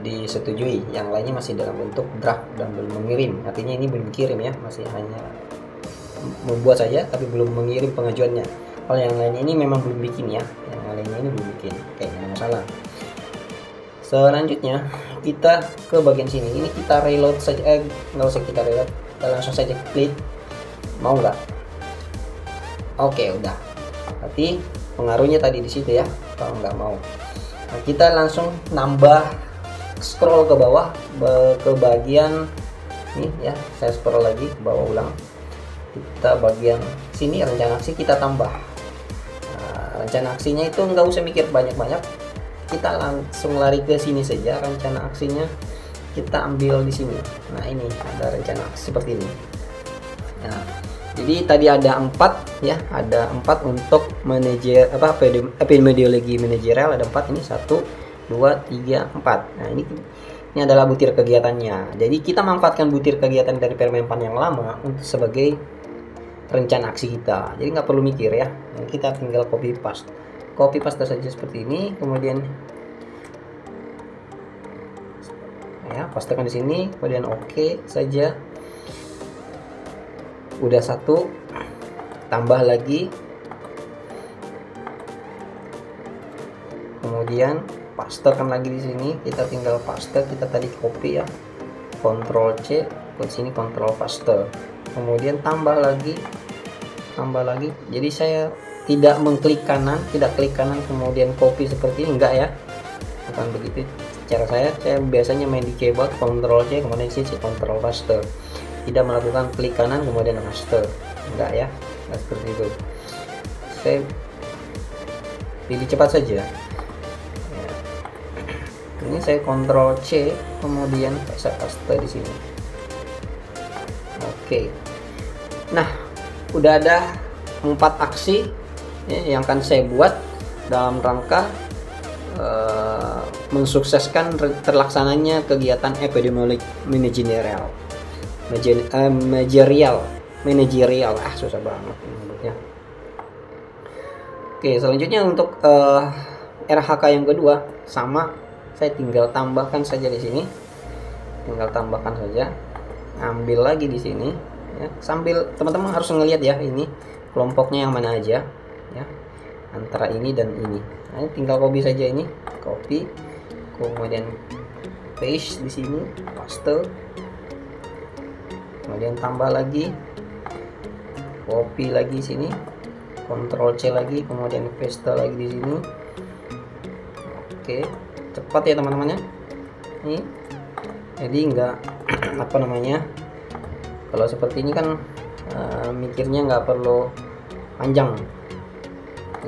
disetujui. Yang lainnya masih dalam bentuk draft dan belum mengirim. Artinya ini belum kirim ya, masih hanya membuat saja tapi belum mengirim pengajuannya. Kalau yang lainnya ini memang belum bikin ya, yang lainnya ini belum bikin, kayaknya ada masalah. Selanjutnya kita ke bagian sini. Ini kita reload saja, nggak usah kita reload, kita langsung saja klik. Mau nggak? Oke, udah. Berarti pengaruhnya tadi di situ ya. Kalau nggak mau, nah, kita langsung nambah, scroll ke bawah ke bagian ini ya. Saya scroll lagi ke bawah ulang. Kita bagian sini rencana aksi kita tambah. Nah, rencana aksinya itu nggak usah mikir banyak-banyak. Kita langsung lari ke sini saja. Rencana aksinya kita ambil di sini. Nah ini ada rencana aksi seperti ini. Nah, jadi tadi ada 4 ya, ada 4 untuk manajer epidemiologi manajerial, ada 4 ini, 1 2 3 4. Nah ini adalah butir kegiatannya. Jadi kita manfaatkan butir kegiatan dari Permenpan yang lama untuk sebagai rencana aksi kita. Jadi nggak perlu mikir ya. Nah, kita tinggal copy paste saja seperti ini. Kemudian ya pastekan di sini. Kemudian oke saja. Udah 1, tambah lagi, kemudian pastekan lagi di sini. Kita tinggal paste, kita tadi copy ya, Ctrl C, ke sini Ctrl paste, kemudian tambah lagi. Jadi saya tidak mengklik kanan, klik kanan kemudian copy seperti ini, enggak ya, bukan begitu cara saya biasanya main di keyboard Ctrl C kemudian sini Ctrl paste, tidak melakukan klik kanan kemudian paste, enggak ya, enggak seperti itu. Saya pilih cepat saja ya. Ini saya Ctrl C kemudian saya paste di sini. Oke, nah udah ada 4 aksi ya, yang akan saya buat dalam rangka mensukseskan terlaksananya kegiatan epidemiologi manajerial, susah banget ya. Oke, selanjutnya untuk RHK yang kedua sama, saya tinggal tambahkan saja di sini, ambil lagi di sini ya. Sambil teman-teman harus ngelihat ya, ini kelompoknya yang mana aja ya, antara ini dan ini. Nah, tinggal copy saja, ini copy kemudian paste di sini, paste, kemudian tambah lagi, copy lagi sini, Ctrl C lagi, kemudian paste lagi di sini. Oke, cepat ya teman-teman ya. Ini jadi enggak kalau seperti ini kan mikirnya nggak perlu panjang,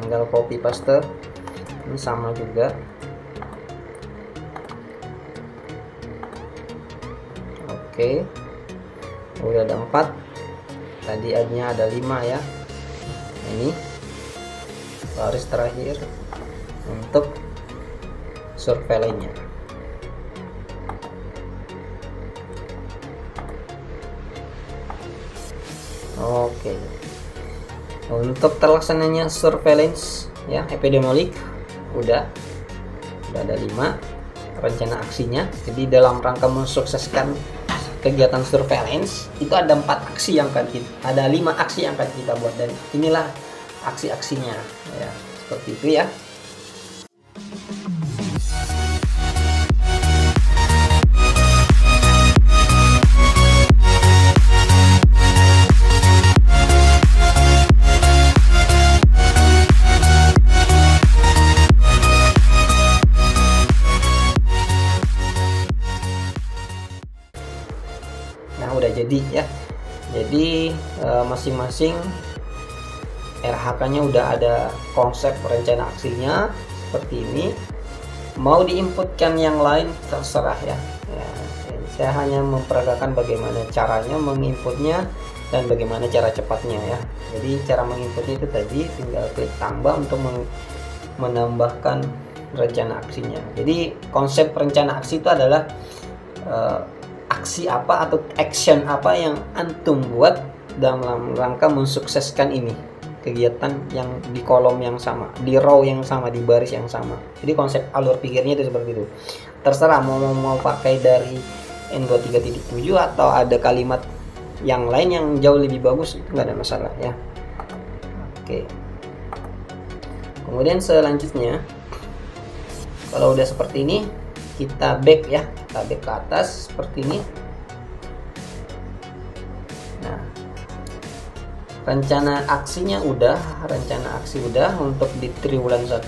tinggal copy paste. Ini sama juga. Oke, udah ada 4, tadi adnya ada 5 ya. Ini baris terakhir untuk surveillance-nya. Oke, untuk terlaksananya surveillance ya epidemiologi udah ada 5 rencana aksinya. Jadi dalam rangka mensukseskan kegiatan surveillance itu ada 4 aksi yang akan ada 5 aksi yang akan kita buat, dan inilah aksi-aksinya ya, seperti itu ya. Udah jadi ya. Jadi masing-masing RHK-nya udah ada konsep rencana aksinya seperti ini. Mau diinputkan yang lain terserah ya. Saya hanya memperagakan bagaimana caranya menginputnya dan bagaimana cara cepatnya ya. Jadi cara menginputnya itu tadi tinggal klik tambah untuk menambahkan rencana aksinya. Jadi konsep rencana aksi itu adalah aksi apa atau action apa yang antum buat dalam rangka mensukseskan ini kegiatan yang di kolom yang sama, di row yang sama, di baris yang sama. Jadi konsep alur pikirnya itu seperti itu. Terserah mau pakai dari N23.7 atau ada kalimat yang lain yang jauh lebih bagus, itu nggak ada masalah ya. Oke. Kemudian selanjutnya, kalau udah seperti ini, kita back ya, kita back ke atas seperti ini. Nah, rencana aksinya udah, rencana aksi udah untuk di triwulan 1.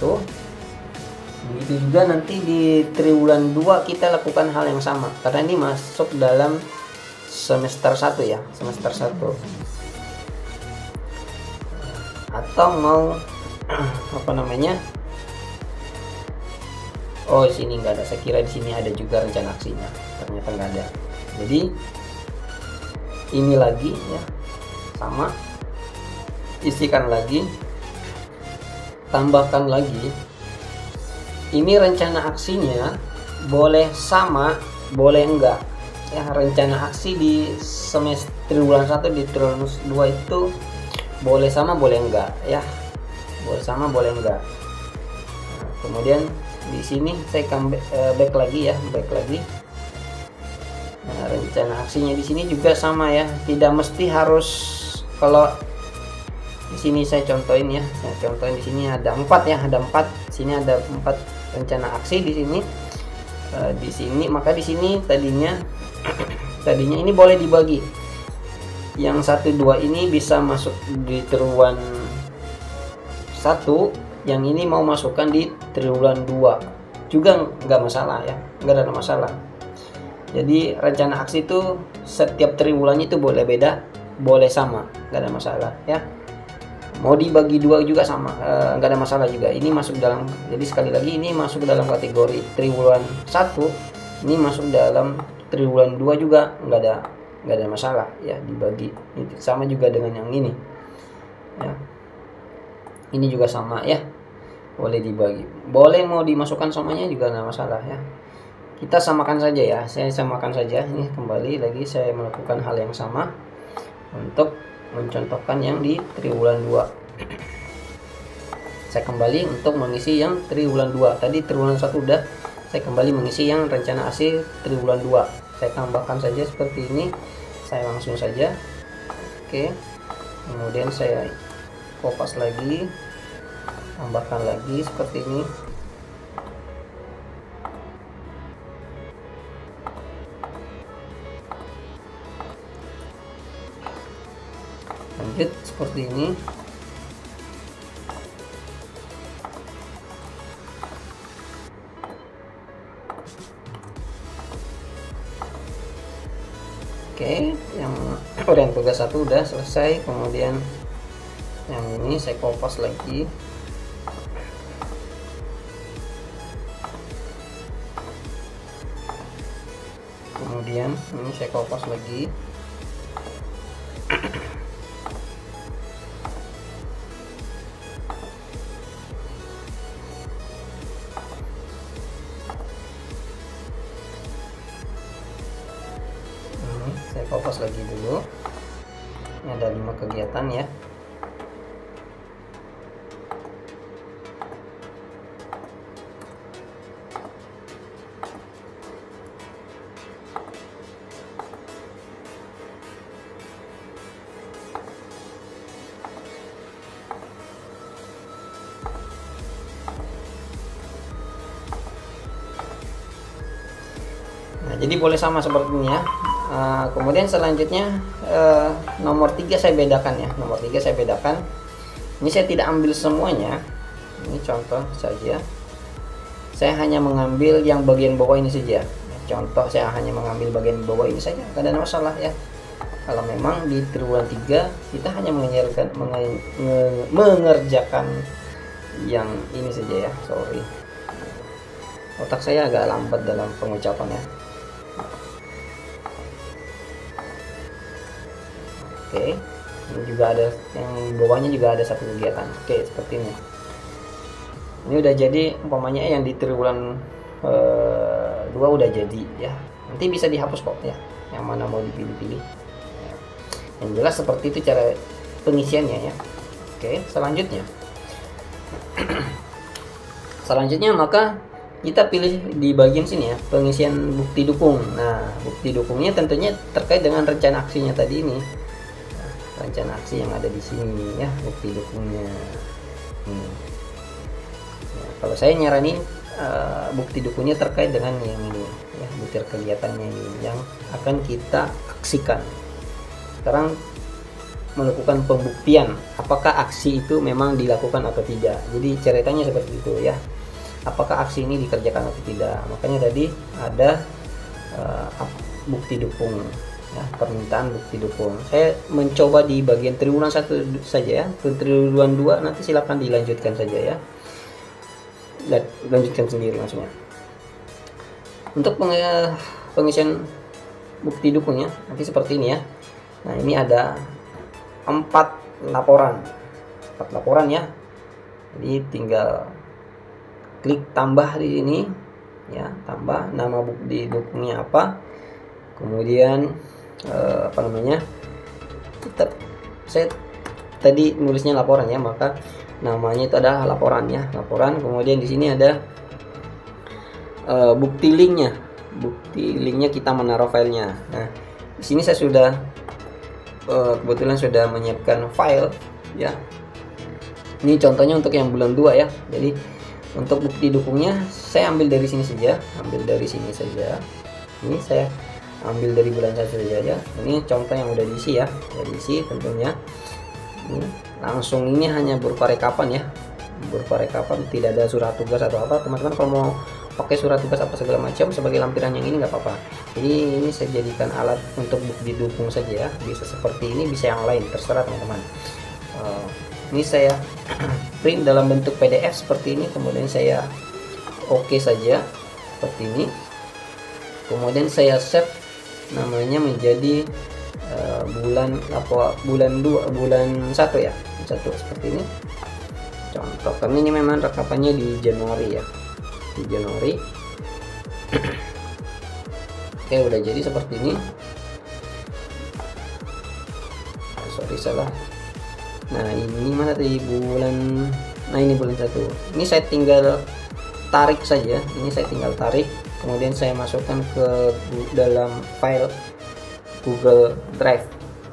Begitu juga nanti di triwulan 2 kita lakukan hal yang sama, karena ini masuk dalam semester 1 ya, semester 1. Atau mau apa namanya? Oh, di sini nggak ada. Saya kira di sini ada juga rencana aksinya. Ternyata nggak ada. Jadi ini lagi ya, sama. Isikan lagi, tambahkan lagi. Ini rencana aksinya boleh sama, boleh enggak. Ya, rencana aksi di semester triwulan 1 di triwulan 2 itu boleh sama, boleh enggak ya. Boleh sama, boleh enggak. Nah, kemudian di sini saya back lagi ya, back lagi. Nah, rencana aksinya di sini juga sama ya, tidak mesti harus. Kalau di sini saya contohin ya, saya contohin di sini ada 4 ya, ada 4. Sini ada 4 rencana aksi di sini. Di sini, maka di sini tadinya ini boleh dibagi. Yang 1, 2 ini bisa masuk di triwulan 1, yang ini mau masukkan di triwulan 2 juga nggak masalah ya, nggak ada masalah. Jadi rencana aksi itu setiap triwulannya itu boleh beda, boleh sama, nggak ada masalah ya. Mau dibagi 2 juga sama, nggak ada masalah juga. Ini masuk dalam, jadi sekali lagi ini masuk dalam kategori triwulan 1, ini masuk dalam triwulan 2 juga, nggak ada masalah ya, dibagi. Ini sama juga dengan yang ini ya. Ini juga sama ya, boleh dibagi, boleh mau dimasukkan semuanya juga nggak masalah ya. Kita samakan saja ya, saya samakan saja. Ini kembali lagi saya melakukan hal yang sama untuk mencontohkan yang di triwulan 2. Saya kembali untuk mengisi yang triwulan 2. Tadi triwulan 1 udah, saya kembali mengisi yang rencana aksi triwulan 2. Saya tambahkan saja seperti ini, saya langsung saja. Oke, kemudian saya kopas lagi, tambahkan lagi seperti ini. Lanjut seperti ini. Oke, yang orian tugas 1 udah selesai. Kemudian yang ini saya kopas lagi. Kemudian ini saya kopas lagi. Saya kopas lagi dulu. Ini ada 5 kegiatan ya. Nah, jadi boleh sama seperti ini ya. Kemudian selanjutnya nomor 3 saya bedakan ya. Nomor 3 saya bedakan. Ini saya tidak ambil semuanya. Ini contoh saja. Saya hanya mengambil yang bagian bawah ini saja. Contoh, saya hanya mengambil bagian bawah ini saja. Tidak ada masalah ya. Kalau memang di triwulan 3 kita hanya mengerjakan yang ini saja ya. Sorry, otak saya agak lambat dalam pengucapan ya. Oke, ini juga ada yang bawahnya, juga ada 1 kegiatan. Oke, seperti ini. Ini udah jadi, umpamanya yang di triwulan 2 udah jadi ya. Nanti bisa dihapus kok ya, yang mana mau dipilih-pilih. Yang jelas seperti itu cara pengisiannya ya. Oke, selanjutnya maka kita pilih di bagian sini ya, pengisian bukti dukung. Nah, bukti dukungnya tentunya terkait dengan rencana aksinya tadi ini. Nah, rencana aksi yang ada di sini ya, bukti dukungnya. Ya, kalau saya nyaranin bukti dukungnya terkait dengan yang ini ya, butir kegiatannya ini yang akan kita aksikan. Sekarang melakukan pembuktian apakah aksi itu memang dilakukan atau tidak. Jadi ceritanya seperti itu ya, apakah aksi ini dikerjakan atau tidak. Makanya tadi ada bukti dukung ya, permintaan bukti dukung. Saya mencoba di bagian triwulan 1 saja ya, ke triwulan 2 nanti silakan dilanjutkan saja ya, lanjutkan sendiri maksudnya. Untuk pengisian bukti dukungnya nanti seperti ini ya. Nah, ini ada 4 laporan ya. Jadi tinggal klik tambah di sini ya, tambah nama bukti dukungnya apa, kemudian tetap saya tadi nulisnya laporan ya, maka namanya itu adalah laporan ya, laporan. Kemudian di sini ada bukti linknya kita menaruh filenya. Nah, di sini saya sudah kebetulan sudah menyiapkan file ya. Ini contohnya untuk yang bulan 2 ya. Jadi untuk bukti dukungnya saya ambil dari sini saja, ini saya ambil dari bulan 1 saja ya. Ini contoh yang udah diisi ya, diisi tentunya. Ini langsung, ini hanya berupa rekapan ya, tidak ada surat tugas atau apa. Teman-teman kalau mau pakai surat tugas apa segala macam sebagai lampiran yang ini nggak apa-apa. Jadi ini saya jadikan alat untuk bukti dukung saja ya, bisa seperti ini, bisa yang lain, terserah teman-teman. Ini saya print dalam bentuk PDF seperti ini, kemudian saya oke saja seperti ini, kemudian saya set namanya menjadi bulan 1 ya, 1 seperti ini contoh, karena ini memang rekapannya di Januari ya, di Januari. Oke, udah jadi seperti ini. Sorry, salah. Nah, ini mana tadi bulan, nah ini bulan 1. Ini saya tinggal tarik saja, kemudian saya masukkan ke dalam file Google Drive.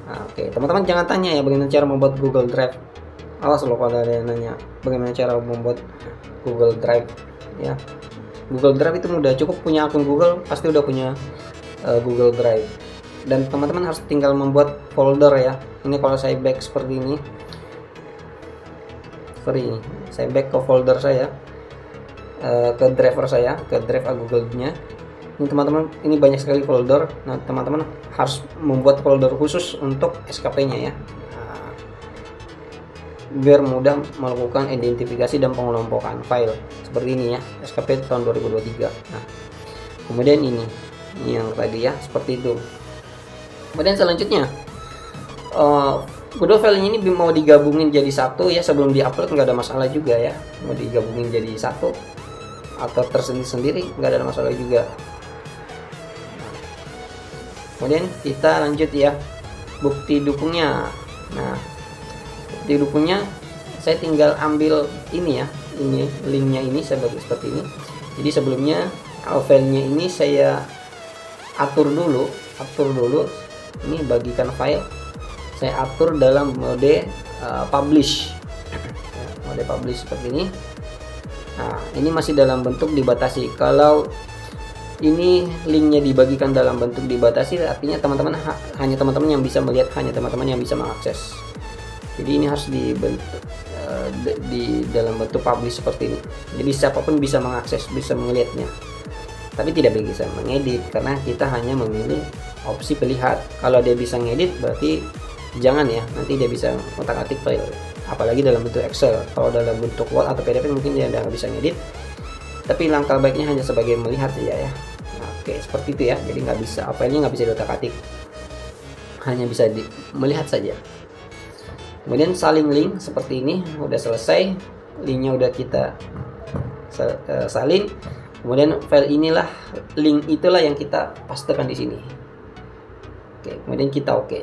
Nah, oke, teman-teman jangan tanya ya bagaimana cara membuat Google Drive. Awas loh kalau ada yang nanya bagaimana cara membuat Google Drive ya. Google Drive itu mudah, cukup punya akun Google, pasti udah punya Google Drive. Dan teman-teman harus tinggal membuat folder ya. Ini kalau saya back seperti ini, saya back ke folder saya, ke driver saya, ke drive Google-nya. Ini teman-teman, ini banyak sekali folder. Nah, teman-teman harus membuat folder khusus untuk SKP-nya ya, biar mudah melakukan identifikasi dan pengelompokan file seperti ini ya, SKP tahun 2023. Nah, kemudian ini yang tadi ya, seperti itu. Kemudian selanjutnya kedua file ini mau digabungin jadi satu ya, sebelum diupload nggak ada masalah juga ya, mau digabungin jadi satu atau tersendiri-sendiri nggak ada masalah juga. Kemudian kita lanjut ya, bukti dukungnya. Nah, bukti dukungnya saya tinggal ambil ini ya, ini linknya ini seperti ini. Jadi sebelumnya filenya ini saya atur dulu, ini bagikan file, saya atur dalam mode publish, mode publish seperti ini. Nah, ini masih dalam bentuk dibatasi. Kalau ini linknya dibagikan dalam bentuk dibatasi, artinya teman-teman hanya teman-teman yang bisa melihat, hanya teman-teman yang bisa mengakses. Jadi ini harus dibentuk di dalam bentuk publish seperti ini. Jadi siapapun bisa mengakses, bisa melihatnya, tapi tidak bisa mengedit karena kita hanya memilih opsi pelihat. Kalau dia bisa ngedit berarti jangan ya, nanti dia bisa otak-atik file, apalagi dalam bentuk Excel. Kalau dalam bentuk Word atau PDF mungkin dia nggak bisa ngedit, tapi langkah baiknya hanya sebagai melihat saja ya. Oke, seperti itu ya. Jadi nggak bisa, filenya nggak bisa diotak-atik, hanya bisa melihat saja. Kemudian saling link seperti ini, udah selesai, linknya udah kita salin. Kemudian file inilah, link itulah yang kita pastekan di sini. Oke, kemudian kita oke.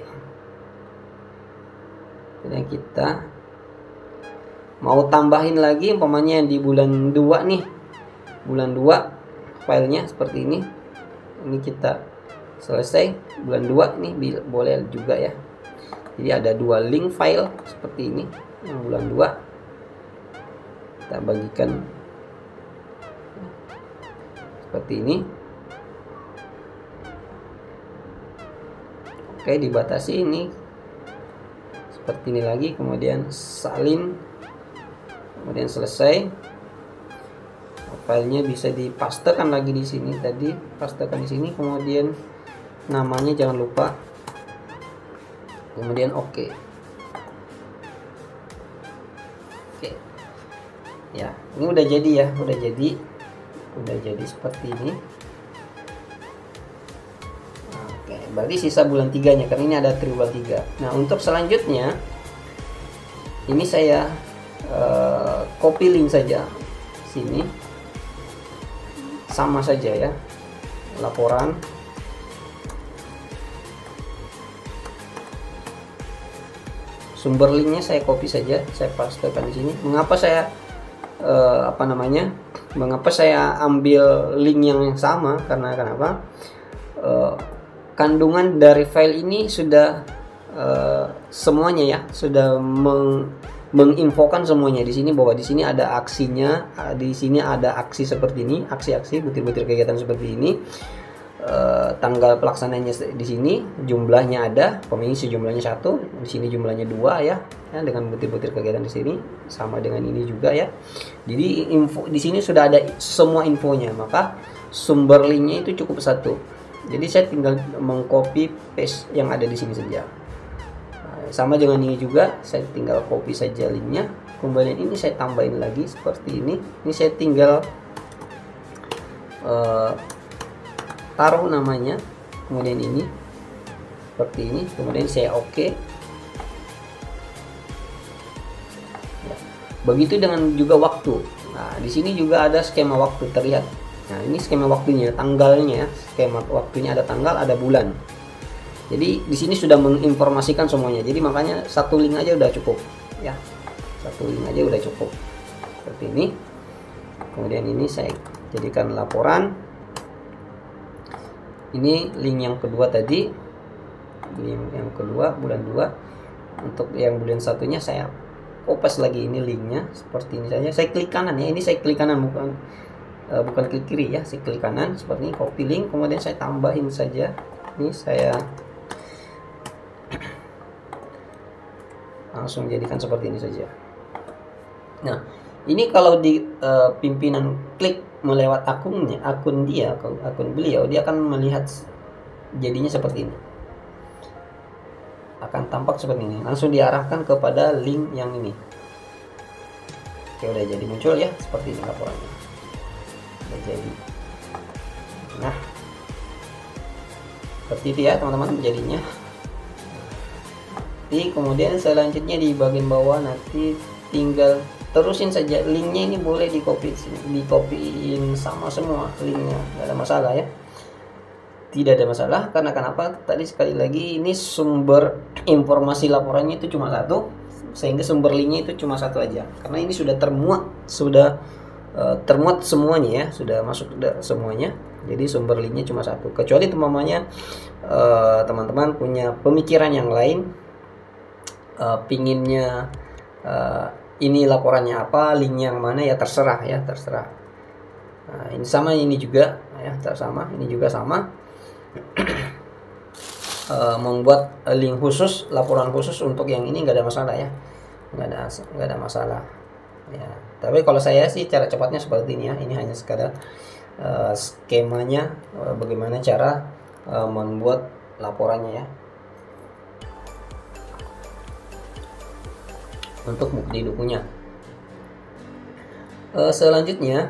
Kemudian kita mau tambahin lagi umpamanya di bulan 2 nih. Bulan 2 filenya seperti ini. Ini kita selesai bulan 2 nih, boleh juga ya. Jadi ada 2 link file seperti ini yang bulan 2. Kita bagikan seperti ini. Oke, dibatasi ini seperti ini lagi, kemudian salin, kemudian selesai. Filenya bisa dipastekan lagi di sini, tadi pastekan di sini, kemudian namanya jangan lupa, kemudian oke. Oke ya, ini udah jadi ya, udah jadi seperti ini. Oke, berarti sisa bulan 3 nya, karena ini ada triwulan 3. Nah, untuk selanjutnya ini saya copy link saja sini, sama saja ya, laporan. Sumber linknya saya copy saja, saya pastekan di sini. Mengapa saya mengapa saya ambil link yang sama? Karena kenapa? Kandungan dari file ini sudah semuanya ya, sudah menginfokan semuanya di sini, bahwa di sini ada aksinya, di sini ada aksi seperti ini, aksi-aksi butir-butir kegiatan seperti ini. Tanggal pelaksananya di sini, jumlahnya ada, pemilih jumlahnya 1, di sini jumlahnya 2 ya, dengan butir-butir kegiatan di sini sama dengan ini juga ya. Jadi info di sini sudah ada semua infonya, maka sumber linknya itu cukup 1. Jadi saya tinggal mengcopy paste yang ada di sini saja. Sama dengan ini juga, saya tinggal copy saja linknya, kemudian ini saya tambahin lagi seperti ini. Ini saya tinggal taruh namanya, kemudian ini seperti ini, kemudian saya oke. Ya. Begitu dengan juga waktu. Nah, di sini juga ada skema waktu terlihat. Nah, ini skema waktunya, tanggalnya, skema waktunya ada tanggal, ada bulan. Jadi di sini sudah menginformasikan semuanya. Jadi makanya satu link aja udah cukup, ya. Satu link aja udah cukup. Seperti ini. Kemudian ini saya jadikan laporan. Ini link yang kedua tadi, link yang kedua bulan 2. Untuk yang bulan satunya saya kopas lagi, ini linknya seperti ini saja. Saya klik kanan ya, ini saya klik kanan, bukan klik kiri ya, saya klik kanan seperti ini, copy link, kemudian saya tambahin saja. Ini saya langsung jadikan seperti ini saja. Nah, ini kalau di pimpinan klik melewat akun beliau, dia akan melihat jadinya seperti ini, akan tampak seperti ini, langsung diarahkan kepada link yang ini. Oke, udah jadi muncul ya, seperti ini laporannya udah jadi. Nah, seperti itu ya teman-teman jadinya. Jadi kemudian selanjutnya di bagian bawah nanti tinggal terusin saja linknya, ini boleh dikopiin sama semua linknya, nggak ada masalah ya, tidak ada masalah. Karena kenapa? Tadi sekali lagi ini sumber informasi laporannya itu cuma 1, sehingga sumber linknya itu cuma 1 aja, karena ini sudah termuat semuanya ya, sudah masuk semuanya. Jadi sumber linknya cuma 1, kecuali teman-temannya teman-teman punya pemikiran yang lain, pinginnya ini laporannya apa, linknya yang mana, ya terserah ya, terserah. Nah, ini sama, ini juga ya, sama, ini juga sama. Membuat link khusus, laporan khusus untuk yang ini nggak ada masalah ya, nggak ada masalah ya. Tapi kalau saya sih cara cepatnya seperti ini ya, ini hanya sekadar skemanya, bagaimana cara membuat laporannya ya. Untuk bukti dukunya. Selanjutnya,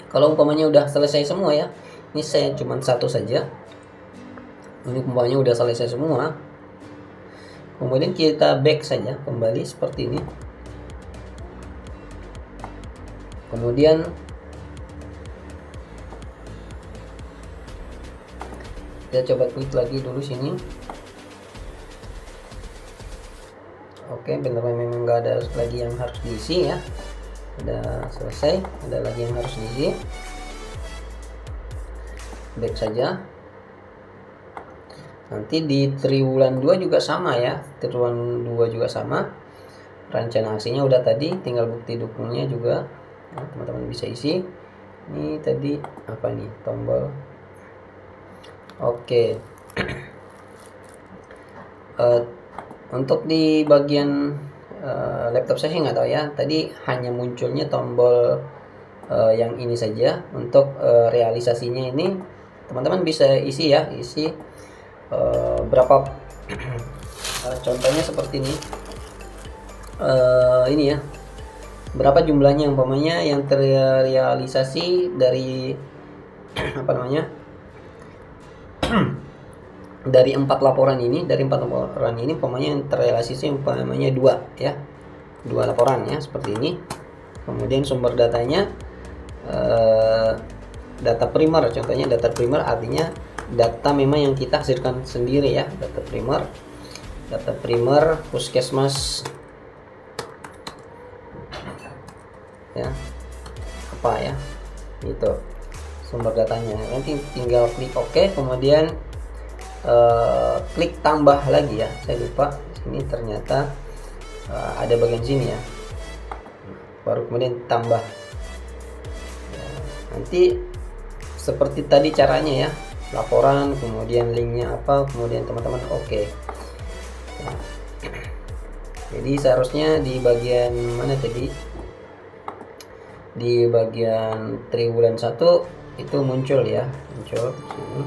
kalau umpamanya udah selesai semua ya, ini saya cuma 1 saja. Ini umpamanya udah selesai semua, kemudian kita back saja kembali seperti ini. Kemudian kita coba klik lagi dulu sini. Oke, benar memang nggak ada lagi yang harus diisi ya, udah selesai. Ada lagi yang harus diisi, back saja. Nanti di triwulan 2 juga sama ya, triwulan 2 juga sama, rencana aksinya udah tadi, tinggal bukti dukungnya juga. Nah, teman-teman bisa isi. Ini tadi apa nih, tombol. Oke. Untuk di bagian laptop saya sih nggak tahu ya, tadi hanya munculnya tombol yang ini saja. Untuk realisasinya ini teman-teman bisa isi ya, isi berapa contohnya seperti ini. Ini ya, berapa jumlahnya umpamanya yang terrealisasi dari apa namanya, dari 4 laporan ini, umpamanya yang terrealisasi umpamanya 2 ya, 2 laporan ya, seperti ini. Kemudian sumber datanya data primer, contohnya data primer artinya data memang yang kita hasilkan sendiri ya, data primer puskesmas ya, apa ya, gitu sumber datanya. Nanti tinggal klik OK, kemudian klik tambah lagi ya, saya lupa ini ternyata ada bagian sini ya, baru kemudian tambah ya, nanti seperti tadi caranya ya, laporan kemudian linknya apa, kemudian teman-teman OK. Nah, jadi seharusnya di bagian mana tadi, di bagian triwulan 1 itu muncul ya, muncul sini.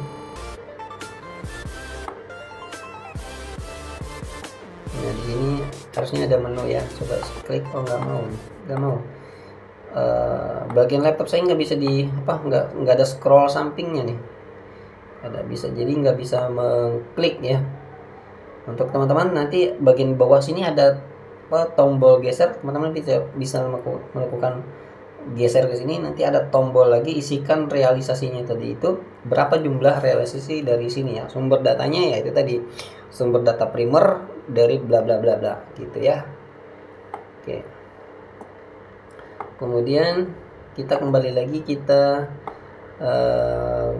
Nah di sini harusnya ada menu ya, coba klik. Oh nggak mau. Bagian laptop saya nggak bisa di apa, nggak ada scroll sampingnya nih, nggak bisa, jadi nggak bisa mengklik ya. Untuk teman-teman nanti bagian bawah sini ada apa, tombol geser, teman-teman bisa melakukan geser ke sini. Nanti ada tombol lagi, isikan realisasinya tadi itu berapa jumlah realisasi dari sini ya, sumber datanya ya itu tadi, sumber data primer dari bla bla bla bla gitu ya. Oke, kemudian kita kembali lagi, kita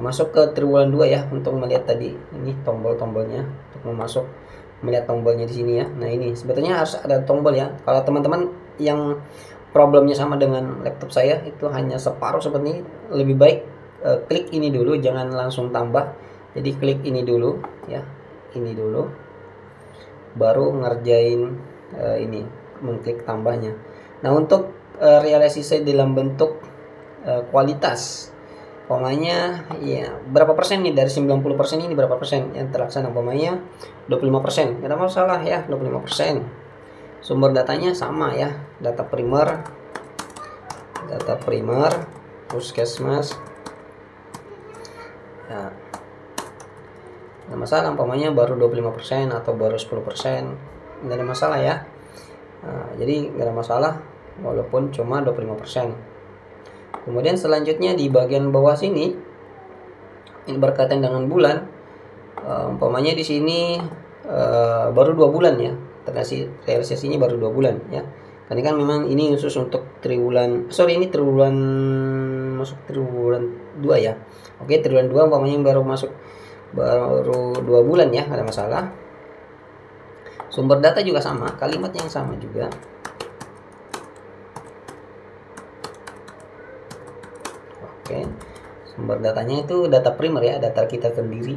masuk ke triwulan 2 ya, untuk melihat tadi ini tombol-tombolnya, untuk masuk melihat tombolnya di sini ya. Nah ini sebetulnya harus ada tombol ya. Kalau teman-teman yang problemnya sama dengan laptop saya, itu hanya separuh seperti ini, lebih baik klik ini dulu, jangan langsung tambah. Jadi klik ini dulu ya, ini dulu, baru ngerjain ini, mengklik tambahnya. Nah untuk realisasi dalam bentuk kualitas, umpamanya ya berapa persen nih dari 90% ini, berapa persen yang terlaksana, umpamanya 25%, nggak ada masalah ya, 25%. Sumber datanya sama ya, data primer puskesmas ya, nggak masalah, umpamanya baru 25% atau baru 10%, nggak ada masalah ya. Nah, jadi nggak ada masalah walaupun cuma 25%. Kemudian selanjutnya di bagian bawah sini, ini berkaitan dengan bulan, umpamanya di sini baru 2 bulan ya, realisasinya baru 2 bulan ya. Karena kan memang ini khusus untuk triwulan, ini triwulan, masuk triwulan 2 ya. Oke, triwulan 2 umpamanya baru 2 bulan ya, nggak ada masalah. Sumber data juga sama, kalimat yang sama juga. Oke, sumber datanya itu data primer ya, data kita sendiri,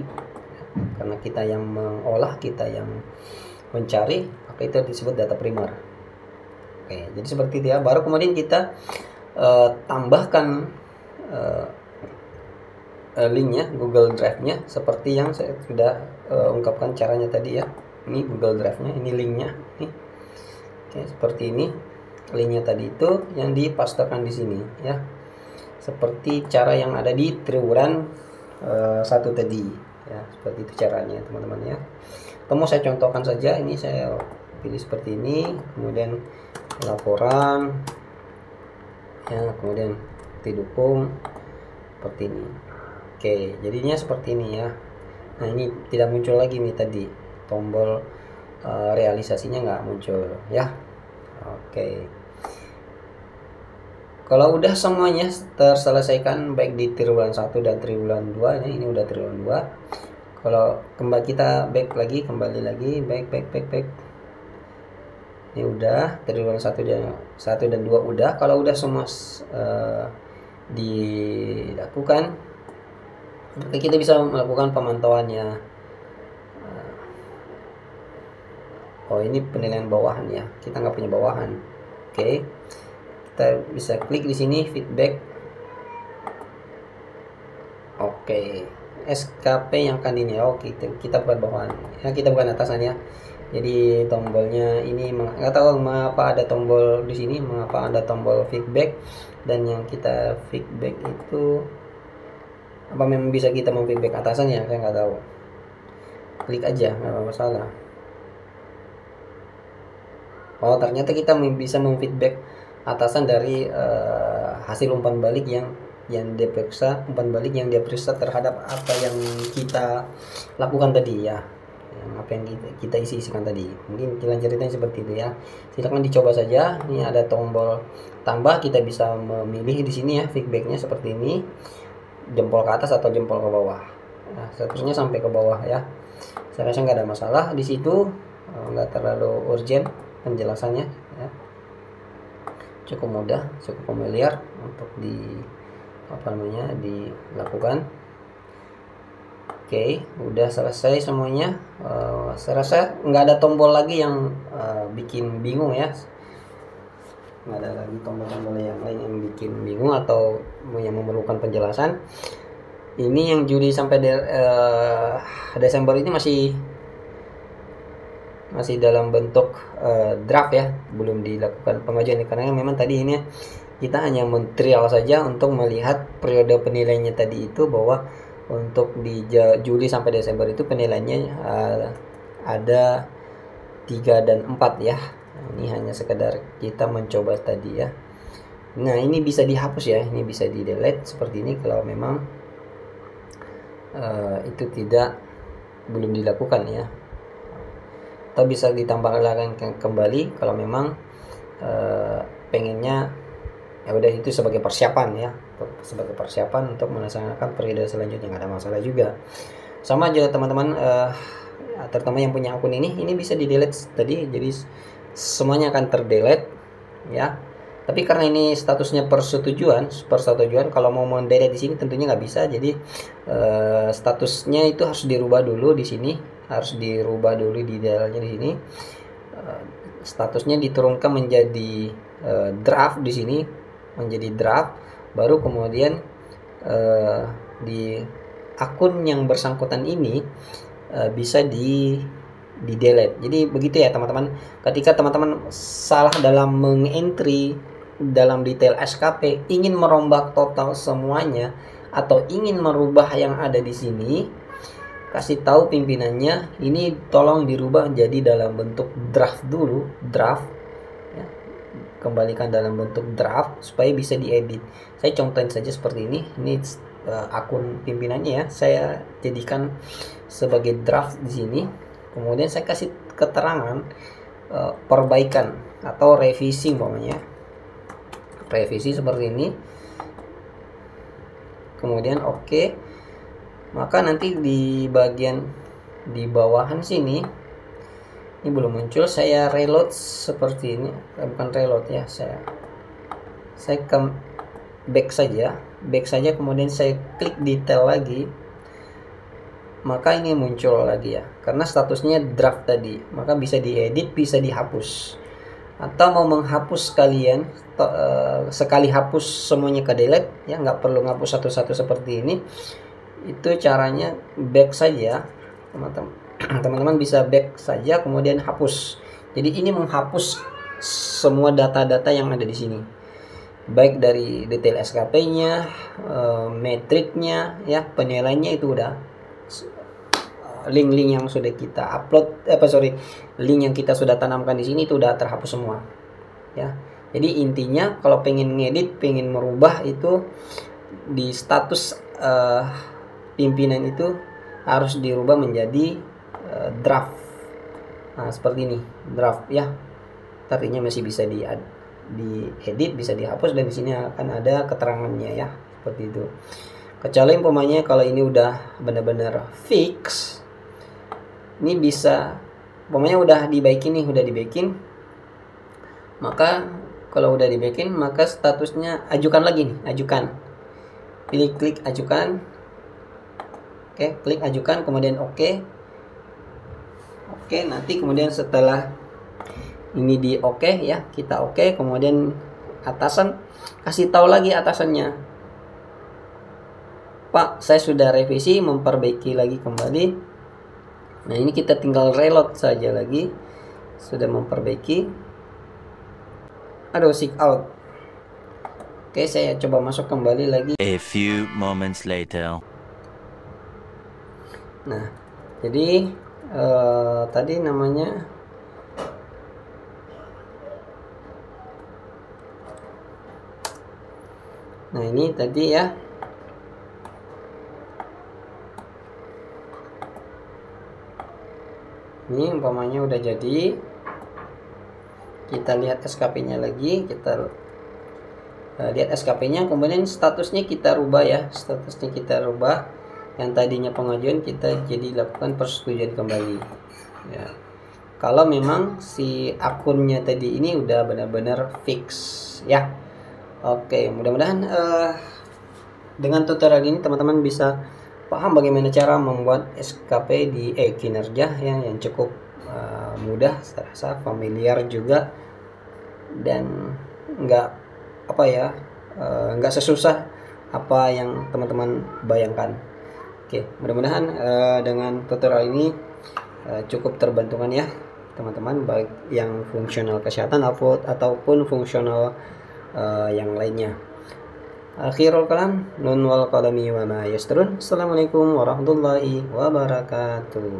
karena kita yang mengolah, kita yang mencari, maka itu disebut data primer. Oke, jadi seperti itu ya. Baru kemudian kita tambahkan linknya, Google Drive-nya, seperti yang saya sudah ungkapkan caranya tadi ya. Ini Google Drive-nya, ini linknya nih. Oke, seperti ini linknya tadi itu yang dipastekan di sini ya, seperti cara yang ada di triwulan 1 tadi ya. Seperti itu caranya teman-teman ya. Mau saya contohkan saja, ini saya pilih seperti ini, kemudian laporan ya. Kemudian didukung seperti ini. Oke, jadinya seperti ini ya. Nah, ini tidak muncul lagi nih tadi tombol realisasinya nggak muncul ya. Oke, kalau udah semuanya terselesaikan baik di triwulan 1 dan triwulan 2, ini udah triwulan 2. Kalau kembali kita kembali lagi back. Ini udah triwulan 1 dan 2 udah. Kalau udah semua dilakukan, maka kita bisa melakukan pemantauannya. Oh, ini penilaian bawahan ya. Kita nggak punya bawahan. Oke. Kita bisa klik di sini feedback. Oke, SKP yang kan ini. Oh, kita bukan bawahan ya, kita bukan atasan ya. Jadi tombolnya ini nggak tahu mengapa ada tombol di sini, mengapa ada tombol feedback, dan yang kita feedback itu apa memang bisa kita memfeedback atasan ya, saya nggak tahu. Klik aja, nggak masalah. Oh, ternyata kita bisa memfeedback atasan dari hasil umpan balik yang diperiksa, umpan balik yang dia periksa terhadap apa yang kita lakukan tadi ya, yang apa yang kita isikan tadi. Mungkin jalan ceritanya seperti itu ya. Silakan dicoba saja. Ini ada tombol tambah, kita bisa memilih di sini ya feedbacknya seperti ini, jempol ke atas atau jempol ke bawah. Nah, seterusnya sampai ke bawah ya. Saya rasa nggak ada masalah di situ, nggak terlalu urgent penjelasannya ya. Cukup mudah, cukup familiar untuk dilakukan. Oke, udah selesai semuanya. Saya rasa nggak ada tombol lagi yang bikin bingung ya. Nggak ada lagi tombol-tombol yang lain yang bikin bingung atau yang memerlukan penjelasan. Ini yang Juli sampai Desember ini masih dalam bentuk draft ya, belum dilakukan pengajuan karena memang tadi ini kita hanya men-trial saja untuk melihat periode penilaiannya tadi itu, bahwa untuk di Juli sampai Desember itu penilaiannya ada 3 dan 4 ya. Ini hanya sekedar kita mencoba tadi ya. Nah, ini bisa dihapus ya, ini bisa di delete seperti ini kalau memang itu belum dilakukan ya, atau bisa ditambahkan kembali kalau memang pengennya. Ya udah, itu sebagai persiapan ya, untuk melaksanakan periode selanjutnya, nggak ada masalah juga. Sama aja teman-teman, terutama yang punya akun ini bisa di delete tadi, jadi semuanya akan terdelete ya. Tapi karena ini statusnya persetujuan, kalau mau mendelete di sini tentunya nggak bisa. Jadi statusnya itu harus dirubah dulu di sini, di dalamnya di sini. Statusnya diturunkan menjadi draft di sini, menjadi draft, baru kemudian di akun yang bersangkutan ini bisa di delete. Jadi begitu ya teman-teman. Ketika teman-teman salah dalam mengentry dalam detail SKP, ingin merombak total semuanya atau ingin merubah yang ada di sini, kasih tahu pimpinannya, ini tolong dirubah jadi dalam bentuk draft dulu, draft ya. Kembalikan dalam bentuk draft supaya bisa diedit. Saya contohin saja seperti ini akun pimpinannya ya, saya jadikan sebagai draft di sini. Kemudian saya kasih keterangan perbaikan atau revisi umpamanya. Revisi seperti ini. Kemudian oke. Maka nanti di bagian di bawahan sini ini belum muncul, saya reload seperti ini. Bukan reload ya, saya back saja, kemudian saya klik detail lagi. Maka ini muncul lagi ya, karena statusnya draft tadi, maka bisa diedit, bisa dihapus. Atau mau menghapus sekalian, sekali hapus semuanya ke delete ya, nggak perlu ngapus satu-satu seperti ini. Itu caranya back saja teman-teman, bisa back saja kemudian hapus. Jadi ini menghapus semua data-data yang ada di sini, baik dari detail SKP-nya, metriknya ya, penilaiannya itu udah, link-link yang sudah kita upload, link yang kita sudah tanamkan di sini itu udah terhapus semua ya. Jadi intinya kalau pengen ngedit, pengen merubah itu di status pimpinan itu harus dirubah menjadi draft. Nah, seperti ini, draft ya. Artinya masih bisa diedit, bisa dihapus, dan di sini akan ada keterangannya ya, seperti itu. Kecuali umpamanya kalau ini udah benar-benar fix, ini bisa umpamanya udah dibaikin nih, maka kalau udah dibaikin maka statusnya ajukan lagi nih, ajukan. Pilih klik ajukan. Oke, klik ajukan, kemudian oke. Oke, nanti kemudian setelah ini di oke ya, kita oke, kemudian atasan kasih tahu lagi atasannya, Pak, saya sudah revisi, memperbaiki lagi kembali. Nah, ini kita tinggal reload saja lagi, sudah memperbaiki. Aduh, sign out. Oke, saya coba masuk kembali lagi. A few moments later. Nah, jadi tadi namanya nah ini tadi ya, ini umpamanya udah jadi, kita lihat SKP-nya lagi, kita lihat SKP-nya, kemudian statusnya kita rubah ya, statusnya kita rubah, yang tadinya pengajuan kita jadi lakukan persetujuan kembali ya, kalau memang si akunnya tadi ini udah benar-benar fix ya. Oke, mudah-mudahan dengan tutorial ini teman-teman bisa paham bagaimana cara membuat SKP di kinerja yang cukup mudah, saya rasa familiar juga, dan nggak apa ya, nggak sesusah apa yang teman-teman bayangkan. Oke, mudah-mudahan dengan tutorial ini cukup terbantukan ya teman-teman, baik yang fungsional kesehatan ataupun fungsional yang lainnya. Akhirul kalam, nun wal qalami wa ma yasturun. Assalamualaikum warahmatullahi wabarakatuh.